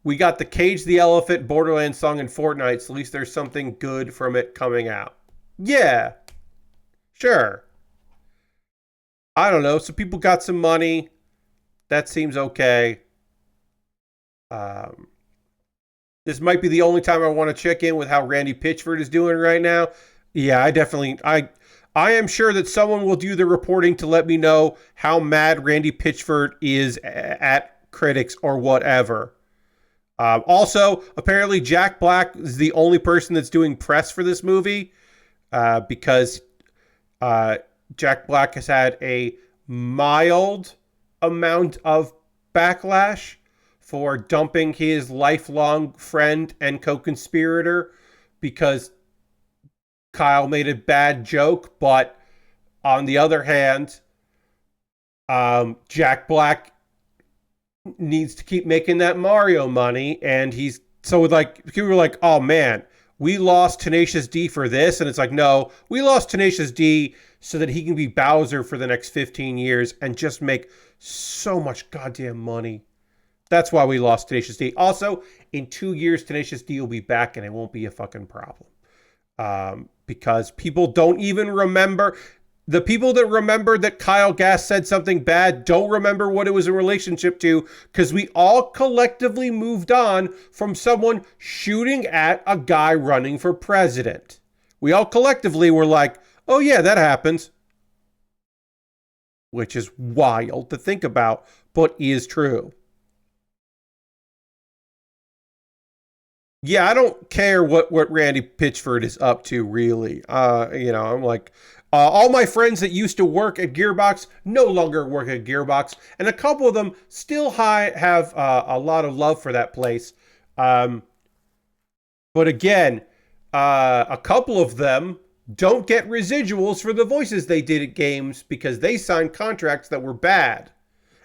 We got the Cage the Elephant Borderlands song in Fortnite, so at least there's something good from it coming out. Yeah, sure. I don't know. So people got some money. That seems okay. This might be the only time I want to check in with how Randy Pitchford is doing right now. Yeah, I am sure that someone will do the reporting to let me know how mad Randy Pitchford is at critics or whatever. Also, apparently Jack Black is the only person that's doing press for this movie, because Jack Black has had a mild amount of backlash for dumping his lifelong friend and co-conspirator because Kyle made a bad joke. But on the other hand, Jack Black needs to keep making that Mario money, and he's so like, people were like, oh man, we lost Tenacious D for this, and it's like, no, we lost Tenacious D so that he can be Bowser for the next 15 years and just make so much goddamn money. That's why we lost Tenacious D. Also, in 2 years, Tenacious D will be back, and it won't be a fucking problem. Because people don't even remember. The people that remember that Kyle Gass said something bad don't remember what it was in relationship to, because we all collectively moved on from someone shooting at a guy running for president. We all collectively were like, oh yeah, that happens. Which is wild to think about, but is true. Yeah, I don't care what Randy Pitchford is up to, really. I'm like, all my friends that used to work at Gearbox no longer work at Gearbox, and a couple of them still have a lot of love for that place. But again, a couple of them don't get residuals for the voices they did at games because they signed contracts that were bad.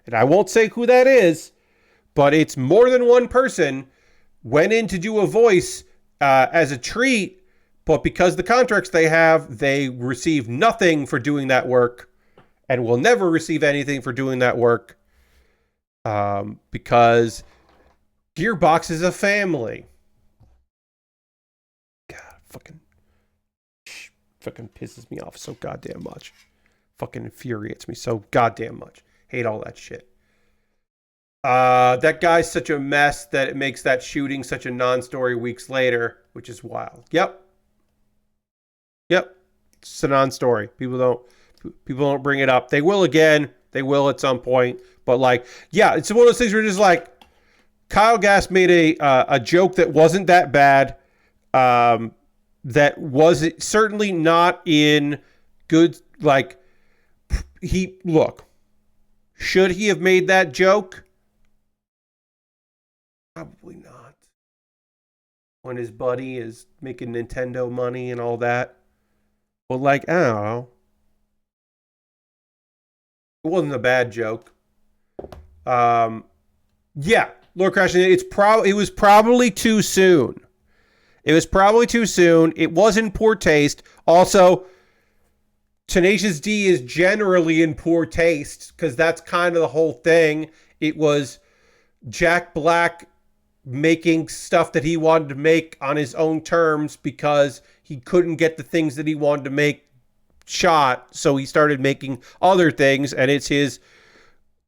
And I won't say who that is, but it's more than one person went in to do a voice as a treat, but because the contracts they have, they receive nothing for doing that work and will never receive anything for doing that work, because Gearbox is a family. God, fucking pisses me off so goddamn much. Fucking infuriates me so goddamn much. Hate all that shit. That guy's such a mess that it makes that shooting such a non-story weeks later, which is wild. Yep. It's a non-story. People don't bring it up. They will again. They will at some point. But like, yeah, it's one of those things where just like, Kyle Gass made a joke that wasn't that bad. That was certainly not in good. Like, should he have made that joke? Probably not. When his buddy is making Nintendo money and all that. But like, I don't know. It wasn't a bad joke. Yeah, Lord Crashing. It was probably too soon. It was in poor taste. Also, Tenacious D is generally in poor taste because that's kind of the whole thing. It was Jack Black making stuff that he wanted to make on his own terms because he couldn't get the things that he wanted to make shot, so he started making other things, and it's his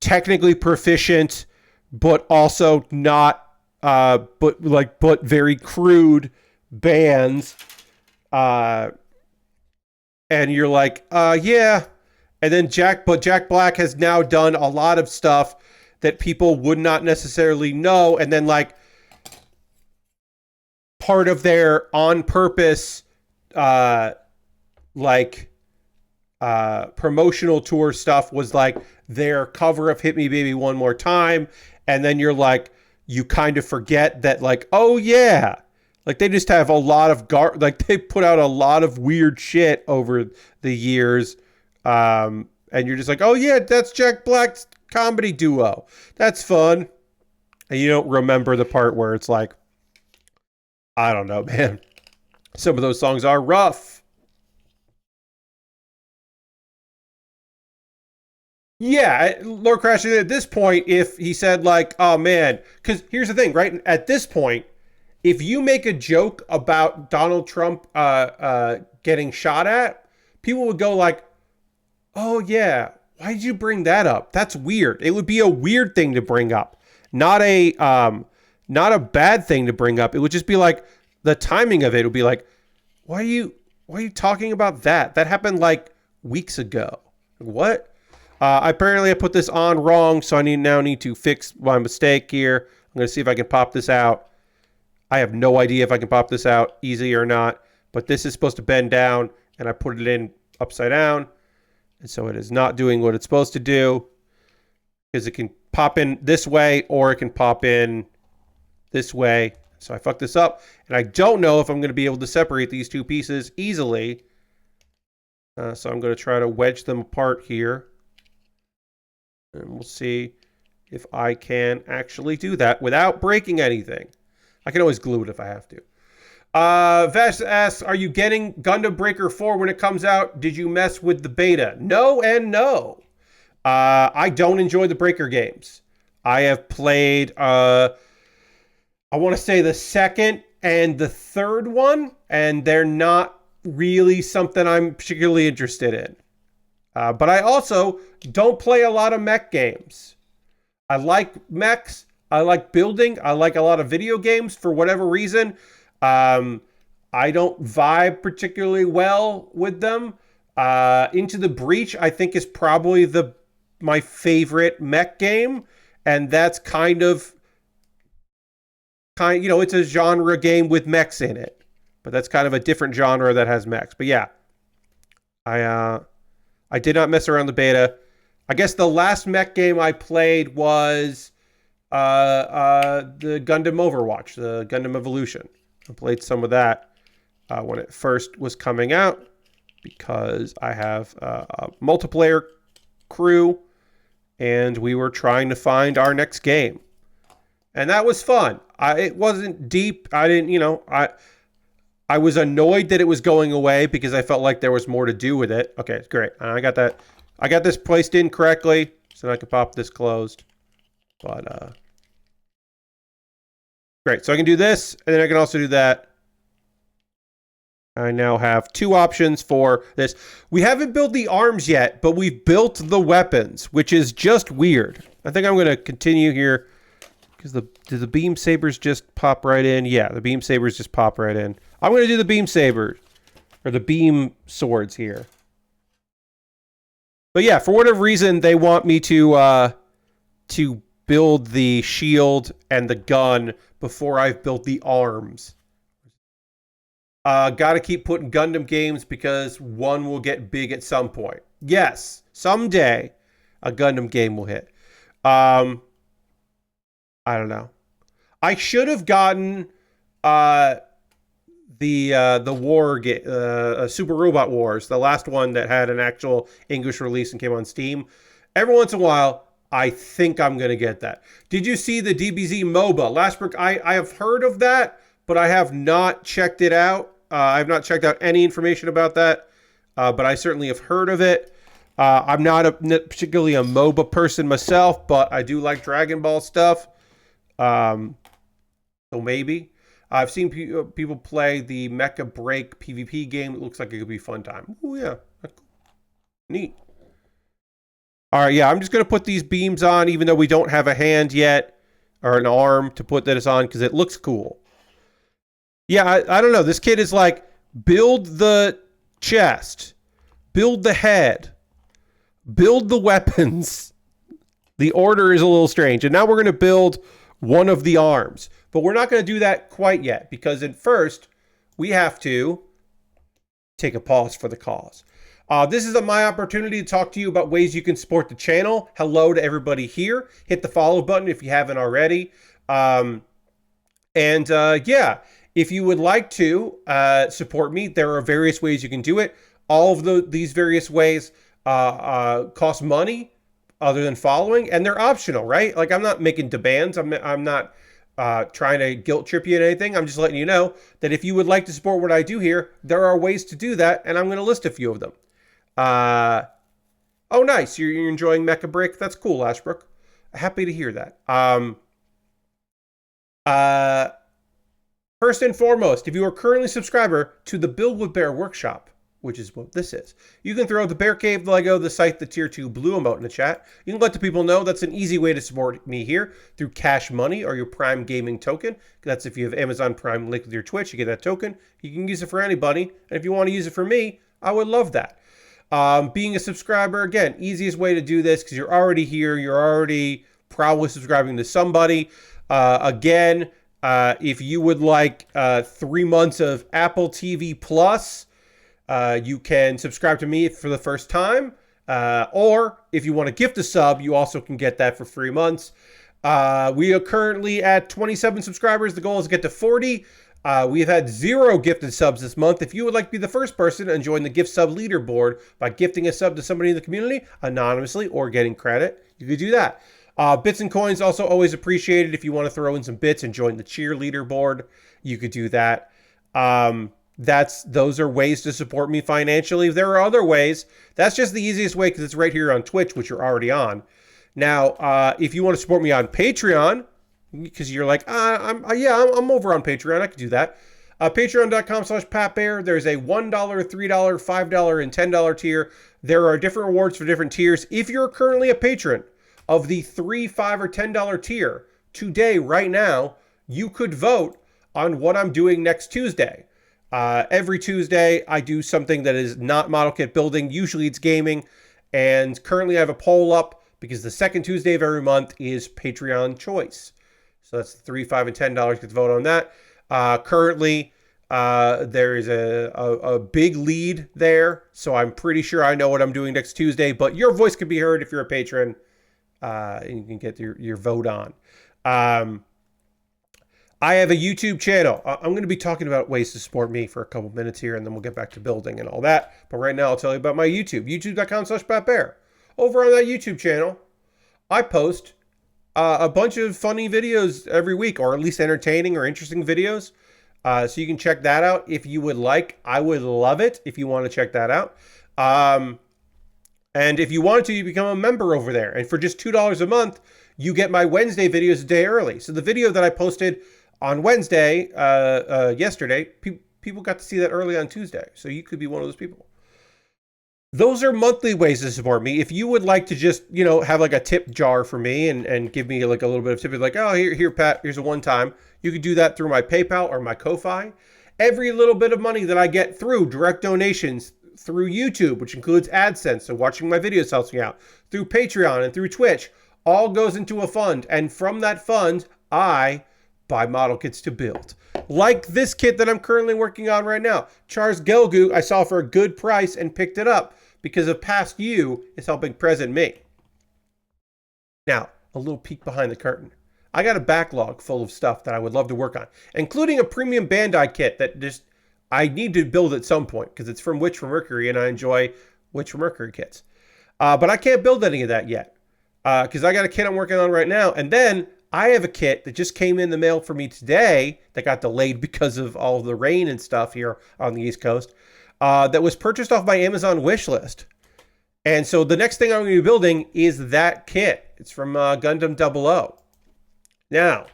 technically proficient but also not but very crude bands, and you're like, yeah, And then Jack Black has now done a lot of stuff that people would not necessarily know. And then like part of their on purpose, promotional tour stuff was like their cover of Hit Me Baby One More Time. And then you're like, you kind of forget that like, oh yeah, like they just have a lot of like they put out a lot of weird shit over the years. And you're just like, oh yeah, that's Jack Black's comedy duo. That's fun. And you don't remember the part where it's like, I don't know, man. Some of those songs are rough. Yeah, Lord Crashing at this point, if he said like, oh man, because here's the thing, right? At this point, if you make a joke about Donald Trump getting shot at, people would go like, oh yeah, why did you bring that up? That's weird. It would be a weird thing to bring up, not a bad thing to bring up. It would just be like the timing of it would be like, why are you talking about that? That happened like weeks ago. What? Apparently I put this on wrong, so I now need to fix my mistake here. I'm going to see if I can pop this out. I have no idea if I can pop this out easy or not, but this is supposed to bend down, and I put it in upside down, and so it is not doing what it's supposed to do, because it can pop in this way, or it can pop in this way. So I fucked this up, and I don't know if I'm going to be able to separate these two pieces easily. So I'm going to try to wedge them apart here. And we'll see if I can actually do that without breaking anything. I can always glue it if I have to. Vesh asks, are you getting Gundam Breaker 4 when it comes out? Did you mess with the beta? No and no. I don't enjoy the Breaker games. I have played, I want to say the second and the third one, and they're not really something I'm particularly interested in. But I also don't play a lot of mech games. I like mechs. I like building. I like a lot of video games for whatever reason. I don't vibe particularly well with them. Into the Breach, I think, is probably my favorite mech game. And that's kind of, it's a genre game with mechs in it. But that's kind of a different genre that has mechs. But yeah, I did not mess around the beta. I guess the last mech game I played was the Gundam Overwatch, the Gundam Evolution. I played some of that when it first was coming out because I have a multiplayer crew and we were trying to find our next game. And that was fun. It wasn't deep. I didn't, I was annoyed that it was going away because I felt like there was more to do with it. Okay, great. I got that. I got this placed in correctly, so I can pop this closed. But, great. So I can do this, and then I can also do that. I now have two options for this. We haven't built the arms yet, but we've built the weapons, which is just weird. I think I'm going to continue here. Because do the beam sabers just pop right in? Yeah, the beam sabers just pop right in. I'm going to do the beam sabers. Or the beam swords here. But yeah, for whatever reason, they want me to build the shield and the gun before I've built the arms. Got to keep putting Gundam games because one will get big at some point. Yes, someday a Gundam game will hit. I don't know. I should have gotten the war game, Super Robot Wars, the last one that had an actual English release and came on Steam. Every once in a while, I think I'm going to get that. Did you see the DBZ MOBA? Lastbrook, I have heard of that, but I have not checked it out. I have not checked out any information about that, but I certainly have heard of it. I'm not particularly a MOBA person myself, but I do like Dragon Ball stuff. So maybe. I've seen people play the Mecha Break PvP game. It looks like it could be a fun time. Oh, yeah. That's cool. Neat. All right, yeah, I'm just going to put these beams on, even though we don't have a hand yet, or an arm to put this on, because it looks cool. Yeah, I don't know. This kid is like, build the chest. Build the head. build the weapons. The order is a little strange. And now we're going to build one of the arms. But we're not going to do that quite yet, because at first we have to take a pause for the cause. This is my opportunity to talk to you about ways you can support the channel. Hello to everybody here. Hit the follow button if you haven't already. Yeah, if you would like to support me, there are various ways you can do it. All of these various ways cost money other than following, and they're optional, right? Like, I'm not making demands. I'm not trying to guilt trip you in anything. I'm just letting you know that if you would like to support what I do here, there are ways to do that, and I'm going to list a few of them. Oh, nice. You're enjoying Mecha Break? That's cool, Ashbrook. Happy to hear that. First and foremost, if you are currently a subscriber to the Build with Bear workshop, which is what this is, you can throw the Bear Cave Lego, the Scythe, the Tier 2 blue emote in the chat. You can let the people know that's an easy way to support me here through Cash Money or your Prime Gaming token. That's if you have Amazon Prime linked with your Twitch, you get that token. You can use it for anybody. And if you want to use it for me, I would love that. Being a subscriber, again, easiest way to do this because you're already here. You're already probably subscribing to somebody. Again, if you would like 3 months of Apple TV Plus, you can subscribe to me for the first time. Or if you want to gift a sub, you also can get that for 3 months. We are currently at 27 subscribers. The goal is to get to 40. We have had 0 gifted subs this month. If you would like to be the first person and join the gift sub leaderboard by gifting a sub to somebody in the community anonymously or getting credit, you could do that. Bits and coins also always appreciated. If you want to throw in some bits and join the cheer leaderboard, you could do that. Those are ways to support me financially. There are other ways. That's just the easiest way because it's right here on Twitch, which you're already on. Now, if you want to support me on Patreon, because you're like, I'm over on Patreon, I could do that. Patreon.com/PatBear. There's a $1, $3, $5, and $10 tier. There are different rewards for different tiers. If you're currently a patron of the $3, $5, or $10 tier, today, right now, you could vote on what I'm doing next Tuesday. Every Tuesday, I do something that is not model kit building. Usually it's gaming. And currently I have a poll up because the second Tuesday of every month is Patreon choice. So that's $3, $5, and $10. Get to vote on that. Currently, there is a big lead there. So I'm pretty sure I know what I'm doing next Tuesday. But your voice can be heard if you're a patron. And you can get your vote on. I have a YouTube channel. I'm going to be talking about ways to support me for a couple minutes here, and then we'll get back to building and all that. But right now, I'll tell you about my YouTube, youtube.com/PatBear. Over on that YouTube channel, I post a bunch of funny videos every week, or at least entertaining or interesting videos. So you can check that out if you would like. I would love it if you want to check that out. And if you want to, you become a member over there. And for just $2 a month, you get my Wednesday videos a day early. So the video that I posted on Wednesday, yesterday, people got to see that early on Tuesday. So you could be one of those people. Those are monthly ways to support me. If you would like to just, have like a tip jar for me and give me like a little bit of tip, like, oh, here, Pat, here's a one-time. You could do that through my PayPal or my Ko-Fi. Every little bit of money that I get through direct donations through YouTube, which includes AdSense, so watching my videos helps me out, through Patreon and through Twitch, all goes into a fund. And from that fund, I buy model kits to build. Like this kit that I'm currently working on right now. Char's Gelgoog I saw for a good price and picked it up because of Past You is helping present me. Now, a little peek behind the curtain. I got a backlog full of stuff that I would love to work on, including a premium Bandai kit that I need to build at some point because it's from Witch from Mercury and I enjoy Witch from Mercury kits. But I can't build any of that yet because I got a kit I'm working on right now. And then I have a kit that just came in the mail for me today that got delayed because of all the rain and stuff here on the East Coast that was purchased off my Amazon wish list. And so the next thing I'm going to be building is that kit. It's from Gundam 00. Now,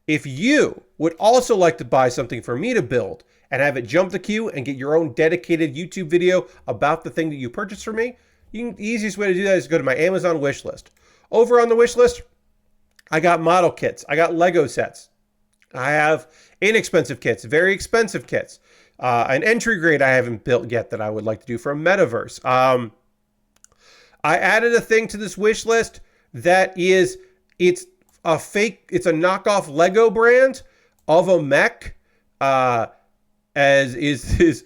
if you would also like to buy something for me to build and have it jump the queue and get your own dedicated YouTube video about the thing that you purchased for me, the easiest way to do that is to go to my Amazon wish list. Over on the wish list, I got model kits. I got Lego sets. I have inexpensive kits, very expensive kits. An entry grade I haven't built yet that I would like to do from Metaverse. I added a thing to this wish list that is, it's a fake, it's a knockoff Lego brand of a mech, as is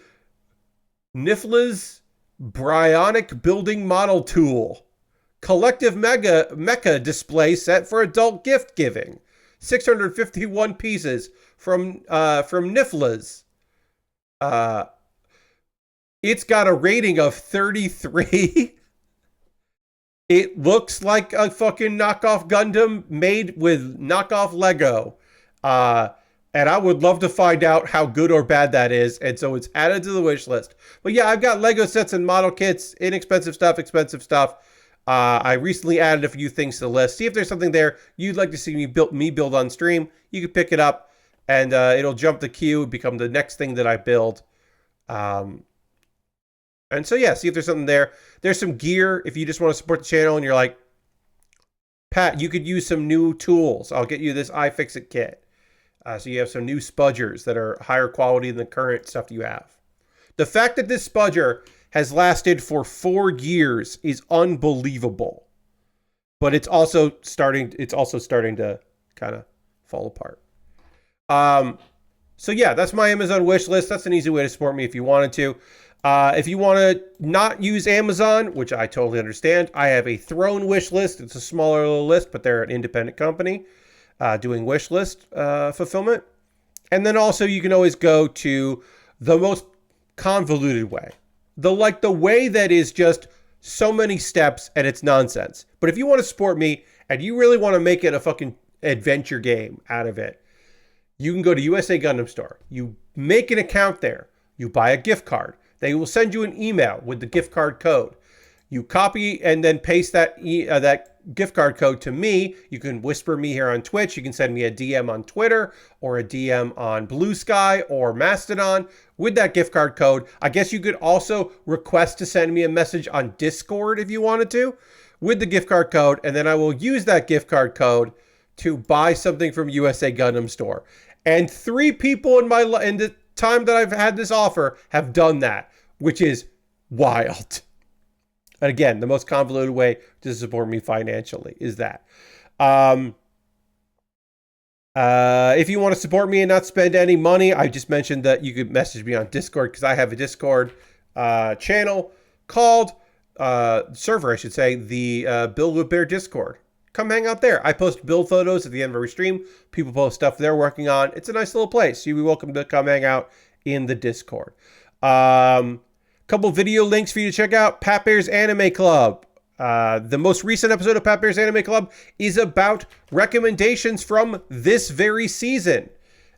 Nifla's Bryonic Building Model Tool. Collective mecha display set for adult gift giving. 651 pieces from Nifla's. It's got a rating of 33. It looks like a fucking knockoff Gundam made with knockoff Lego. And I would love to find out how good or bad that is. And so it's added to the wish list. But yeah, I've got Lego sets and model kits, inexpensive stuff, expensive stuff. I recently added a few things to the list. See if there's something there you'd like to see me build on stream. You can pick it up, and it'll jump the queue, become the next thing that I build. And so, yeah, see if there's something there. There's some gear if you just want to support the channel and you're like, Pat, you could use some new tools. I'll get you this iFixit kit. So you have some new spudgers that are higher quality than the current stuff you have. The fact that this spudger has lasted for 4 years is unbelievable. But it's also starting to kind of fall apart. So yeah, that's my Amazon wish list. That's an easy way to support me if you wanted to. If you want to not use Amazon, which I totally understand, I have a Throne wish list. It's a smaller little list, but they're an independent company doing wish list fulfillment. And then also you can always go to the most convoluted way. The way that is just so many steps and it's nonsense. But if you want to support me and you really want to make it a fucking adventure game out of it, you can go to USA Gundam Store. You make an account there. You buy a gift card. They will send you an email with the gift card code. You copy and then paste that gift card code to me. You can whisper me here on Twitch. You can send me a DM on Twitter or a DM on Blue Sky or Mastodon with that gift card code. I guess you could also request to send me a message on Discord if you wanted to with the gift card code. And then I will use that gift card code to buy something from USA Gundam Store. And 3 people in the time that I've had this offer have done that, which is wild. And again, the most convoluted way to support me financially is that. If you want to support me and not spend any money, I just mentioned that you could message me on Discord because I have a Discord channel called, server I should say, the Build with Bear Discord. Come hang out there. I post build photos at the end of every stream. People post stuff they're working on. It's a nice little place. You'd be welcome to come hang out in the Discord. Couple video links for you to check out. Pat Bear's Anime Club. The most recent episode of Pat Bear's Anime Club is about recommendations from this very season.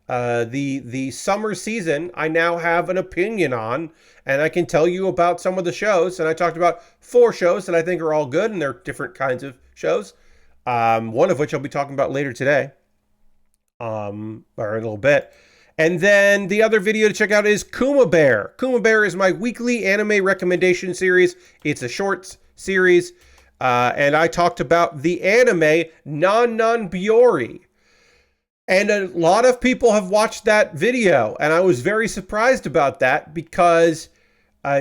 The summer season, I now have an opinion on, and I can tell you about some of the shows. And I talked about 4 shows that I think are all good, and they're different kinds of shows. One of which I'll be talking about later today, or in a little bit. And then the other video to check out is Kuma Baer. Kuma Baer is my weekly anime recommendation series. It's a shorts series. And I talked about the anime Non Biyori. And a lot of people have watched that video. And I was very surprised about that because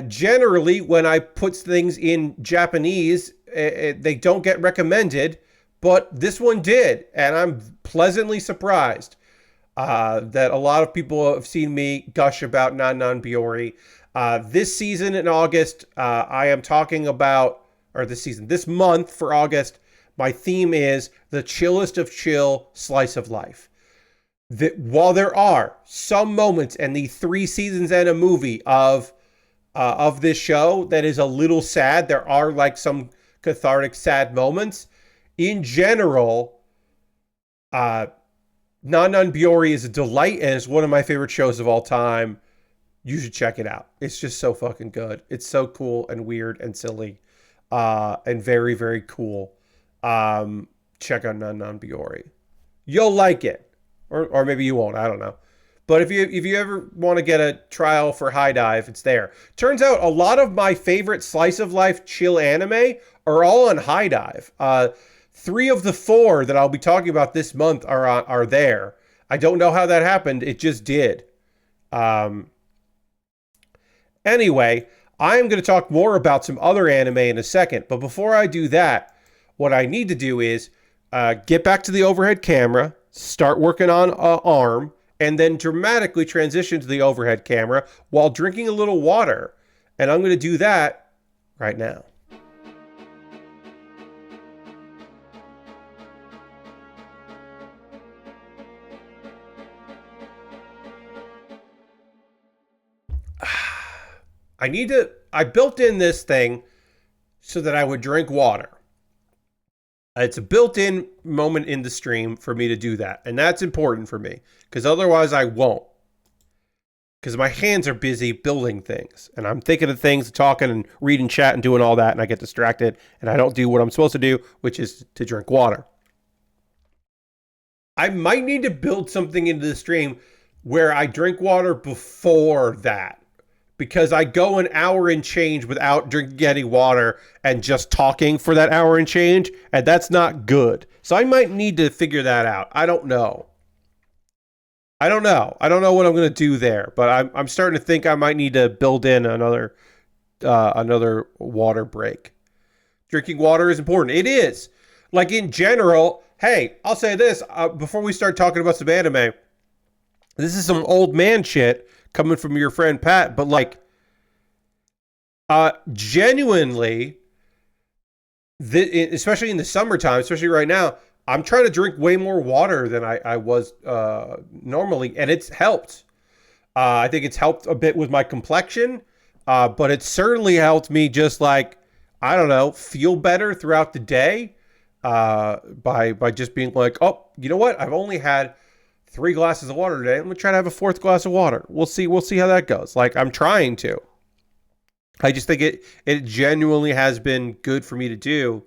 generally when I put things in Japanese, they don't get recommended. But this one did. And I'm pleasantly surprised. That a lot of people have seen me gush about Non Biyori. This season in August, I am talking about, or this month for August, my theme is the chillest of chill slice of life. While there are some moments in the 3 seasons and a movie of this show that is a little sad, there are like some cathartic sad moments. In general, Non Biyori is a delight and it's one of my favorite shows of all time. You should check it out. It's just so fucking good. It's so cool and weird and silly and very, very cool. Check out Non Biyori. You'll like it. Or maybe you won't. I don't know. But if you ever want to get a trial for High Dive, it's there. Turns out a lot of my favorite slice of life chill anime are all on High Dive. 3 of the 4 that I'll be talking about this month are there. I don't know how that happened. It just did. Anyway, I am going to talk more about some other anime in a second. But before I do that, what I need to do is get back to the overhead camera, start working on arm, and then dramatically transition to the overhead camera while drinking a little water. And I'm going to do that right now. I built in this thing so that I would drink water. It's a built-in moment in the stream for me to do that. And that's important for me because otherwise I won't. Because my hands are busy building things. And I'm thinking of things, talking and reading chat and doing all that. And I get distracted and I don't do what I'm supposed to do, which is to drink water. I might need to build something into the stream where I drink water before that. Because I go an hour and change without drinking any water and just talking for that hour and change, and that's not good. So I might need to figure that out. I don't know. I don't know what I'm going to do there, but I'm starting to think I might need to build in another water break. Drinking water is important. It is. Like in general, hey, I'll say this before we start talking about some anime. This is some old man shit coming from your friend Pat, but like, genuinely, especially in the summertime, especially right now, I'm trying to drink way more water than I was normally, and it's helped. I think it's helped a bit with my complexion, but it certainly helped me just like, I don't know, feel better throughout the day by just being like, oh, you know what? I've only had 3 glasses of water today. I'm gonna try to have a 4th glass of water. We'll see how that goes. Like I'm trying to. I just think it genuinely has been good for me to do,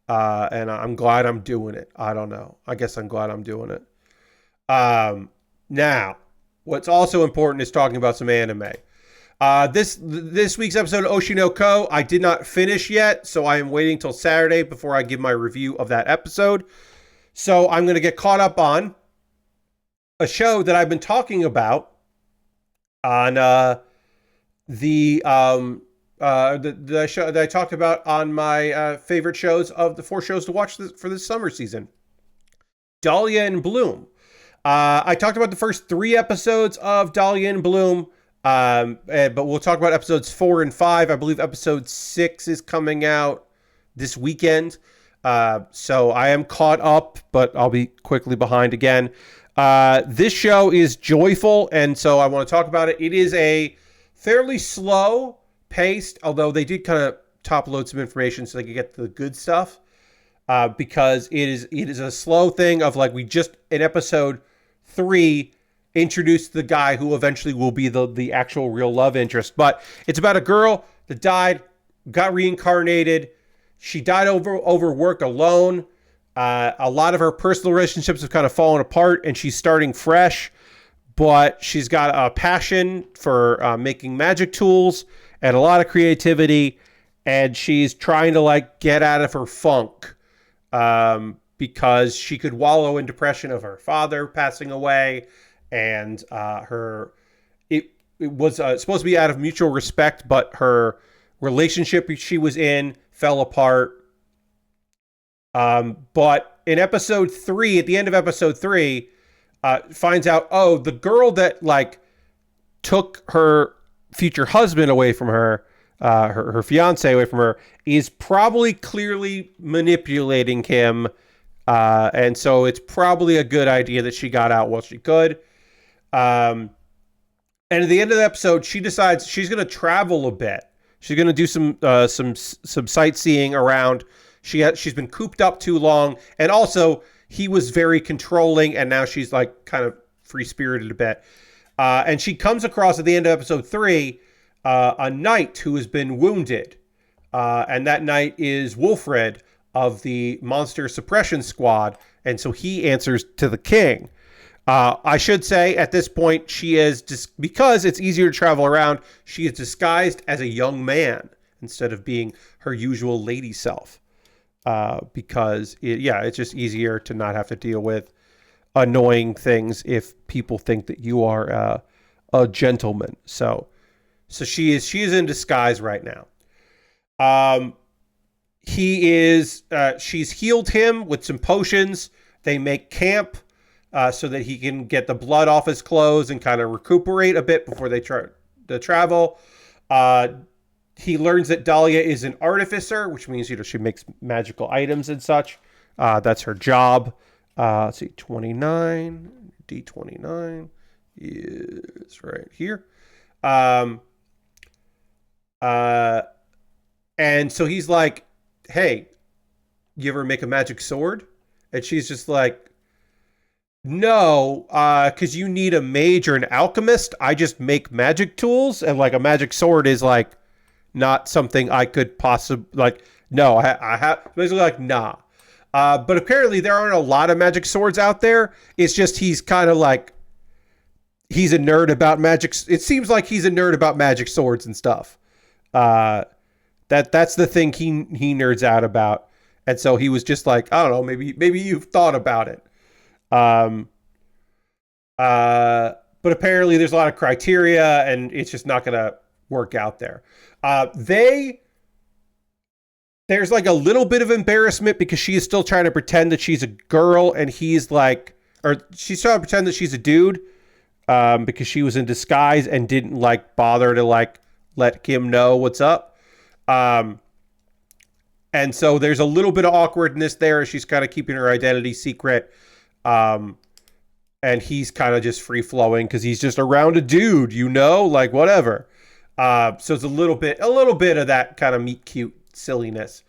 and I'm glad I'm doing it. I don't know. I guess I'm glad I'm doing it. Now, what's also important is talking about some anime. This week's episode of Oshinoko I did not finish yet, so I am waiting till Saturday before I give my review of that episode. So I'm going to get caught up on a show that I've been talking about on the show that I talked about on my favorite shows of the 4 shows to watch for this summer season. Dahlia and Bloom. I talked about the first 3 episodes of Dahlia and Bloom, but we'll talk about episodes 4 and 5. I believe episode 6 is coming out this weekend. So I am caught up, but I'll be quickly behind again. This show is joyful, and so I want to talk about it. It is a fairly slow paced, although they did kind of top load some information so they could get to the good stuff, because it is a slow thing of like, we just in episode 3 introduced the guy who eventually will be the actual real love interest. But it's about a girl that died, got reincarnated. She died over work alone. A lot of her personal relationships have kind of fallen apart, and she's starting fresh, but she's got a passion for making magic tools and a lot of creativity, and she's trying to like get out of her funk because she could wallow in depression of her father passing away, and it was supposed to be out of mutual respect, but her relationship she was in fell apart. But in episode 3, at the end of episode 3, finds out, oh, the girl that like took her future husband away from her, her fiance away from her, is probably clearly manipulating him. And so it's probably a good idea that she got out while she could. And at the end of the episode, she decides she's going to travel a bit. She's going to do some sightseeing around. She's been cooped up too long, and also he was very controlling, and now she's like kind of free-spirited a bit. And she comes across at the end of episode 3 a knight who has been wounded, and that knight is Wolfred of the Monster Suppression Squad, and so he answers to the king. I should say at this point she is because it's easier to travel around. She is disguised as a young man instead of being her usual lady self. Because it's just easier to not have to deal with annoying things if people think that you are a gentleman. So So she is in disguise right now. Um, she's healed him with some potions. They make camp so that he can get the blood off his clothes and kind of recuperate a bit before they try to travel. Uh, he learns that Dahlia is an artificer, which means she makes magical items and such. That's her job. Let's see, 29 D29 is right here. Um, uh, and so he's like, "Hey, you ever make a magic sword?" And she's just like, "No, because you need a mage or an alchemist. I just make magic tools, and like a magic sword is like not something I could possibly like. No, I have basically like nah." But apparently there aren't a lot of magic swords out there. It's just he's kind of like he's a nerd about magic. It seems like he's a nerd about magic swords and stuff. Uh, that's the thing he nerds out about. And so he was just like, I don't know, maybe you've thought about it. Um, but apparently there's a lot of criteria, and it's just not gonna work out there. They There's like a little bit of embarrassment because she is still trying to pretend that she's a girl, and he's like, or she's trying to pretend that she's a dude, because she was in disguise and didn't like bother to like let him know what's up. Um, and so there's a little bit of awkwardness there. She's kind of keeping her identity secret. Um, and he's kind of just free flowing because he's just around a dude, like whatever. So it's a little bit of that kind of meet cute silliness.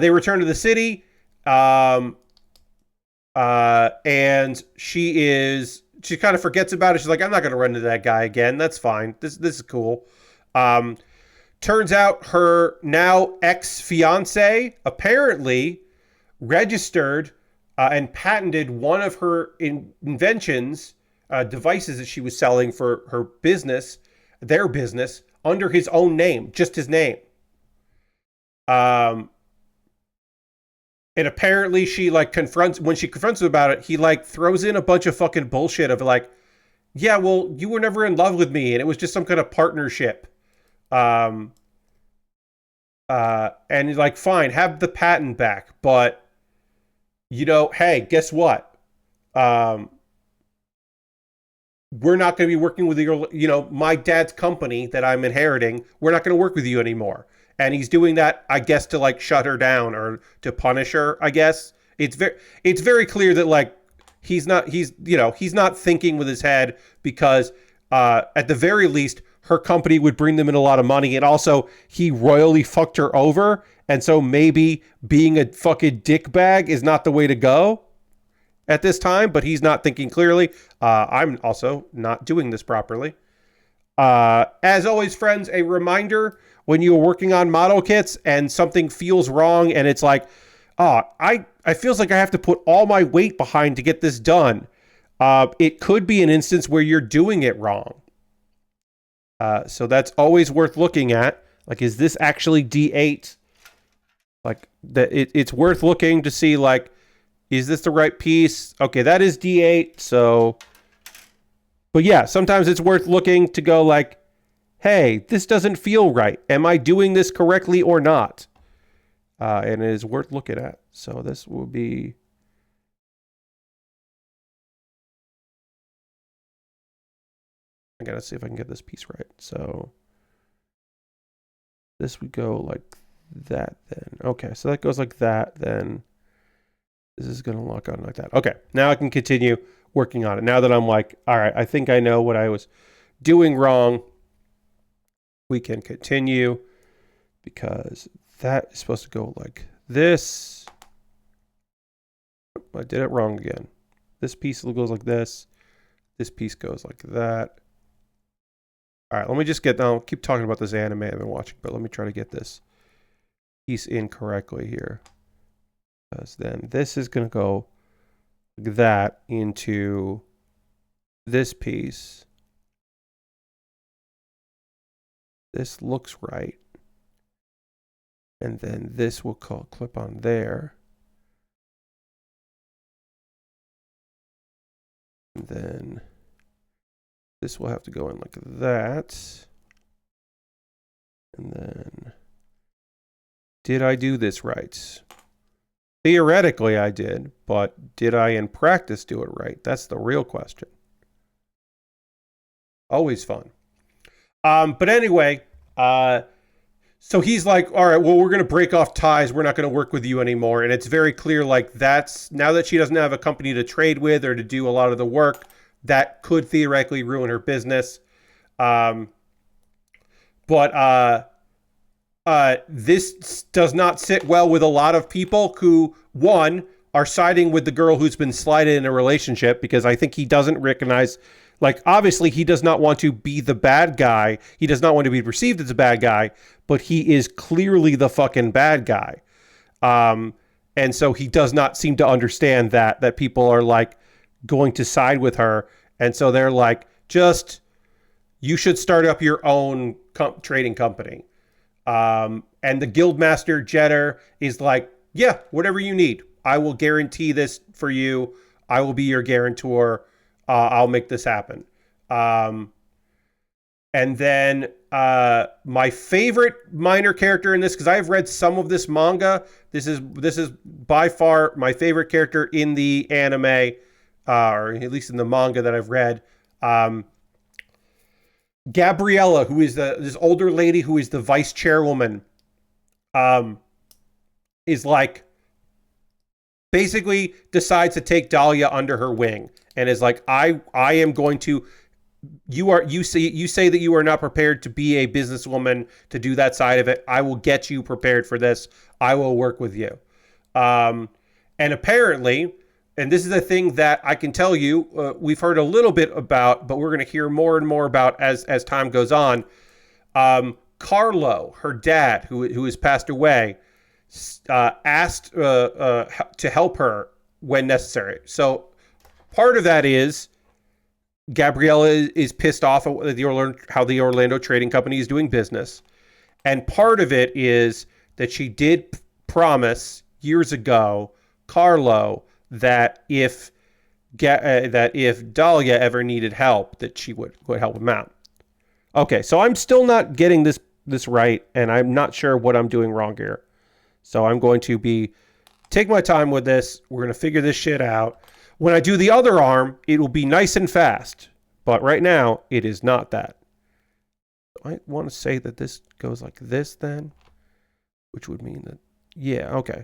They return to the city, and she kind of forgets about it. She's like, I'm not going to run into that guy again. That's fine. This is cool. Turns out her now ex-fiance apparently registered and patented one of her inventions, devices that she was selling for her business, their business, under his own name, just his name. And apparently she like confronts him about it, he like throws in a bunch of fucking bullshit of like, yeah, well, you were never in love with me, and it was just some kind of partnership. Um, and he's like, fine, have the patent back, but hey, guess what? Um, we're not going to be working with my dad's company that I'm inheriting. We're not going to work with you anymore. And he's doing that, I guess, to like shut her down or to punish her. I guess it's very clear that like he's not thinking with his head, because at the very least her company would bring them in a lot of money, and also he royally fucked her over, and so maybe being a fucking dickbag is not the way to go at this time, but he's not thinking clearly. I'm also not doing this properly. As always, friends, a reminder: when you're working on model kits and something feels wrong, and it's like, I feels like I have to put all my weight behind to get this done. It could be an instance where you're doing it wrong. So that's always worth looking at. Like, is this actually D8? Like, it's worth looking to see, like, is this the right piece? Okay, that is D8. So, but yeah, sometimes it's worth looking to go like, hey, this doesn't feel right. Am I doing this correctly or not? And it is worth looking at. So this will be... I gotta see if I can get this piece right. So this would go like that then. Okay, so that goes like that then. This is gonna lock on like that. Okay, now I can continue working on it. Now that I'm like, all right, I think I know what I was doing wrong. We can continue, because that is supposed to go like this. I did it wrong again. This piece goes like this. This piece goes like that. All right, let me just I'll keep talking about this anime I've been watching, but let me try to get this piece in correctly here. Because then this is going to go like that into this piece. This looks right. And then this will clip on there. And then this will have to go in like that. And then, did I do this right? Theoretically, I did, but did I in practice do it right? That's the real question. Always fun. But anyway, so he's like, all right, well, we're going to break off ties. We're not going to work with you anymore. And it's very clear, like, that's now that she doesn't have a company to trade with or to do a lot of the work, that could theoretically ruin her business. But this does not sit well with a lot of people who, one, are siding with the girl who's been slighted in a relationship, because I think he doesn't recognize, like, obviously he does not want to be the bad guy. He does not want to be perceived as a bad guy, but he is clearly the fucking bad guy. And so he does not seem to understand that people are like going to side with her. And so they're like, you should start up your own trading company. And the Guildmaster Jetter is like, yeah, whatever you need. I will guarantee this for you. I will be your guarantor. I'll make this happen. And then my favorite minor character in this, because I've read some of this manga, this is by far my favorite character in the anime, or at least in the manga that I've read. Gabriella, who is this older lady who is the vice chairwoman, is like, basically decides to take Dahlia under her wing and is like, I am going to, you say that you are not prepared to be a businesswoman to do that side of it. I will get you prepared for this. I will work with you. And apparently, and this is a thing that I can tell you, we've heard a little bit about, but we're going to hear more and more about as time goes on. Carlo, her dad, who has passed away, asked to help her when necessary. So part of that is Gabriella is pissed off at how the Orlando Trading Company is doing business. And part of it is that she did promise years ago Carlo that if Dahlia ever needed help, that she would help him out. Okay, so I'm still not getting this right, and I'm not sure what I'm doing wrong here. So I'm going to take my time with this. We're going to figure this shit out. When I do the other arm, it will be nice and fast. But right now, it is not that. I want to say that this goes like this then, which would mean that, yeah, okay.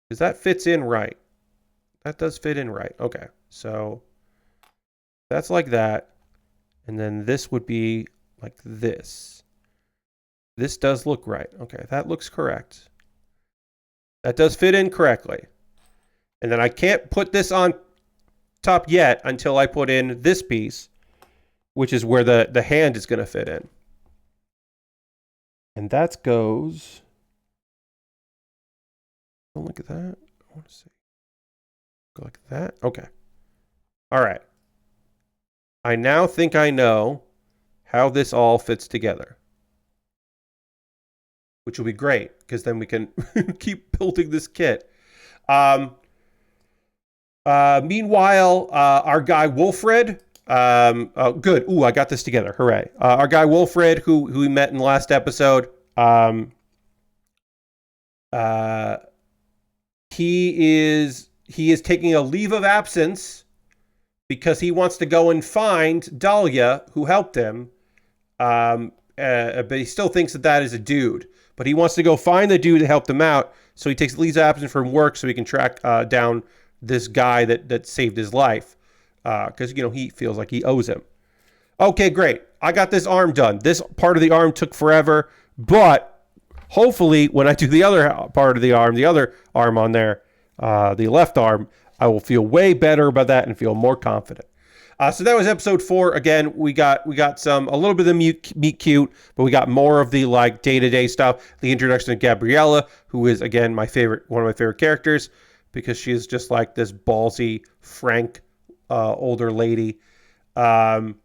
Because that fits in right. That does fit in right. Okay, so that's like that. And then this would be like this. This does look right. Okay, that looks correct. That does fit in correctly. And then I can't put this on top yet until I put in this piece, which is where the hand is going to fit in. And that goes... Oh, look at that. I want to see. Go like that. Okay. All right. I now think I know how this all fits together, which will be great, because then we can keep building this kit. Meanwhile, our guy Wolfred, good. Ooh, I got this together. Hooray. Our guy Wolfred, who we met in the last episode, he is taking a leave of absence because he wants to go and find Dahlia, who helped him. But he still thinks that is a dude. But he wants to go find the dude that helped him out. So he takes leave of absence from work so he can track down this guy that saved his life. Because, he feels like he owes him. Okay, great. I got this arm done. This part of the arm took forever. But hopefully when I do the other part of the other arm on there, the left arm, I will feel way better about that and feel more confident. So that was episode 4. Again, we got a little bit of the meet cute, but we got more of the like day-to-day stuff. The introduction of Gabriella, who is again one of my favorite characters, because she is just like this ballsy, frank, older lady. So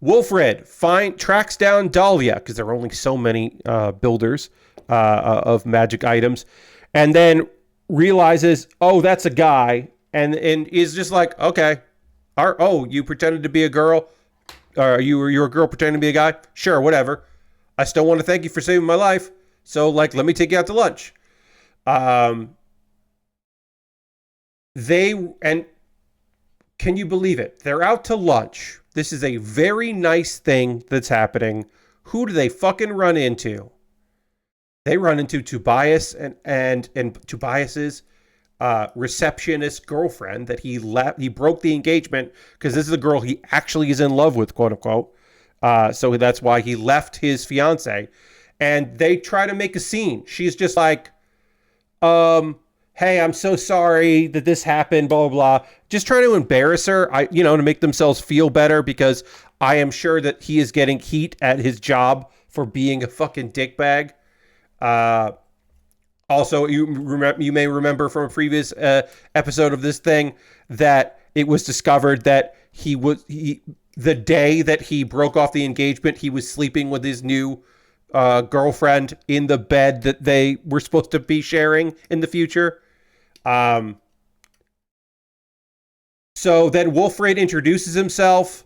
Wolfred tracks down Dahlia, because there are only so many builders of magic items, and then realizes, oh, that's a guy. And is just like, okay, you pretended to be a girl. You're a girl pretending to be a guy? Sure, whatever. I still want to thank you for saving my life. So, like, let me take you out to lunch. Um, and can you believe it? They're out to lunch. This is a very nice thing that's happening. Who do they fucking run into? They run into Tobias and Tobias's receptionist girlfriend that he left. He broke the engagement because this is a girl he actually is in love with, quote unquote. So that's why he left his fiance. And they try to make a scene. She's just like, hey, I'm so sorry that this happened, blah, blah, blah. Just trying to embarrass her, to make themselves feel better, because I am sure that he is getting heat at his job for being a fucking dickbag. Also, you may remember from a previous episode of this thing that it was discovered that the day that he broke off the engagement, he was sleeping with his new girlfriend in the bed that they were supposed to be sharing in the future. So then Wolfred introduces himself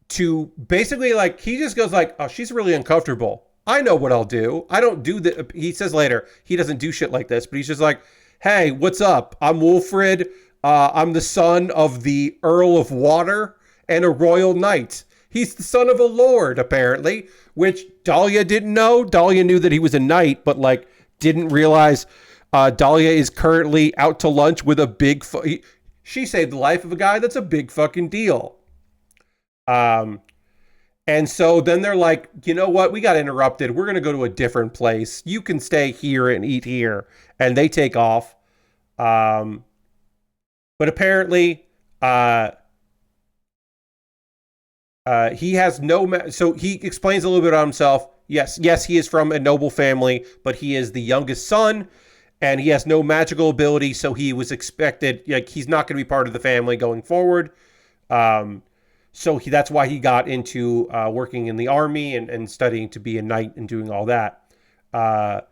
to basically, like, he just goes like, oh, she's really uncomfortable. I know what I'll do. I don't do that. He says later, he doesn't do shit like this, but he's just like, hey, what's up? I'm Wolfred. I'm the son of the Earl of Water and a royal knight. He's the son of a lord, apparently, which Dahlia didn't know. Dahlia knew that he was a knight, but, like, didn't realize Dahlia is currently out to lunch with a big... she saved the life of a guy that's a big fucking deal. And so then they're like, you know what? We got interrupted. We're going to go to a different place. You can stay here and eat here. And they take off. But apparently, he has no... So he explains a little bit about himself. Yes, he is from a noble family, but he is the youngest son, and he has no magical ability, so he was expected... Like, he's not going to be part of the family going forward. So that's why he got into working in the army and studying to be a knight and doing all that. They're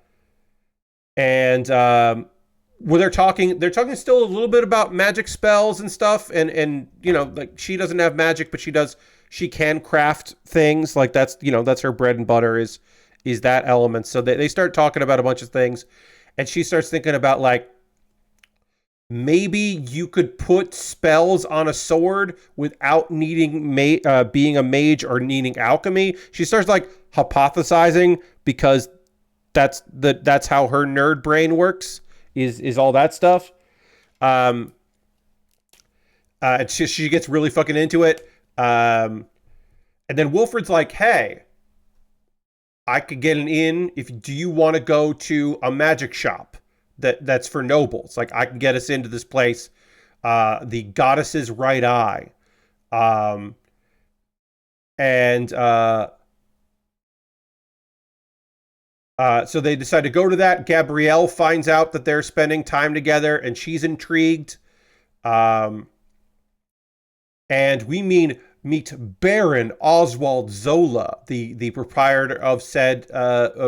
talking still a little bit about magic spells and stuff. And like, she doesn't have magic, but she can craft things. Like, that's her bread and butter is that element. So they start talking about a bunch of things, and she starts thinking about, like, maybe you could put spells on a sword without needing being a mage or needing alchemy. She starts, like, hypothesizing, because that's how her nerd brain works, is all that stuff. She gets really fucking into it. And then Wilfred's like, hey, I could get an in. Do you want to go to a magic shop that's for nobles? Like, I can get us into this place, the Goddess's Right Eye. So they decide to go to that. Gabrielle finds out that they're spending time together, and she's intrigued. And we meet Baron Oswald Zola, the proprietor of said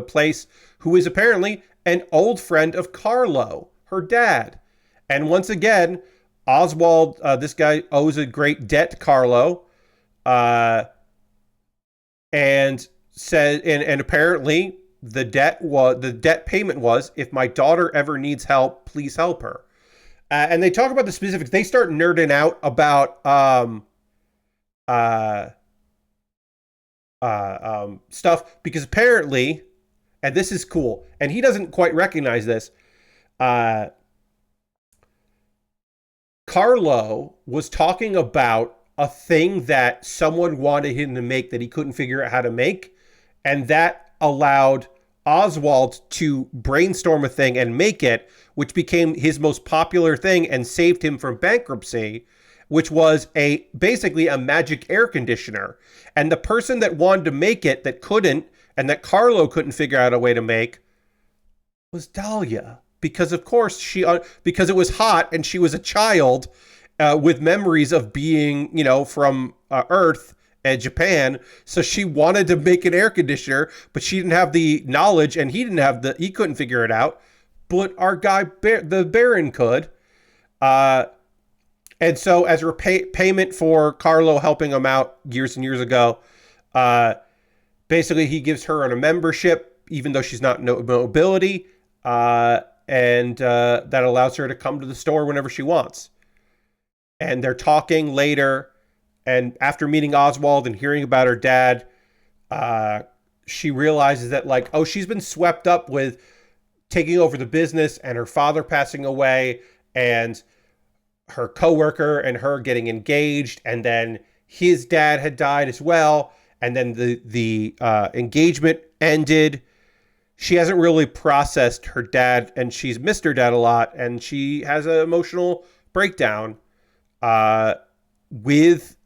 place, who is apparently an old friend of Carlo, her dad. And once again, Oswald, this guy owes a great debt to Carlo, and apparently the debt payment was, if my daughter ever needs help, please help her. And they talk about the specifics. They start nerding out about stuff, because apparently, and this is cool, and he doesn't quite recognize this, Carlo was talking about a thing that someone wanted him to make that he couldn't figure out how to make, and that allowed Oswald to brainstorm a thing and make it, which became his most popular thing and saved him from bankruptcy, which was basically a magic air conditioner. And the person that wanted to make it, that couldn't, and that Carlo couldn't figure out a way to make, was Dahlia. Because, of course, because it was hot, and she was a child with memories of being, from Earth and Japan. So she wanted to make an air conditioner, but she didn't have the knowledge, and he couldn't figure it out. But our guy, the Baron, could. And so, as a payment for Carlo helping him out years and years ago, uh, basically he gives her a membership, even though she's not nobility, and that allows her to come to the store whenever she wants. And they're talking later, and after meeting Oswald and hearing about her dad, she realizes that, like, oh, she's been swept up with taking over the business and her father passing away and her coworker and her getting engaged, and then his dad had died as well, and then the engagement ended. She hasn't really processed her dad, and she's missed her dad a lot, and she has an emotional breakdown with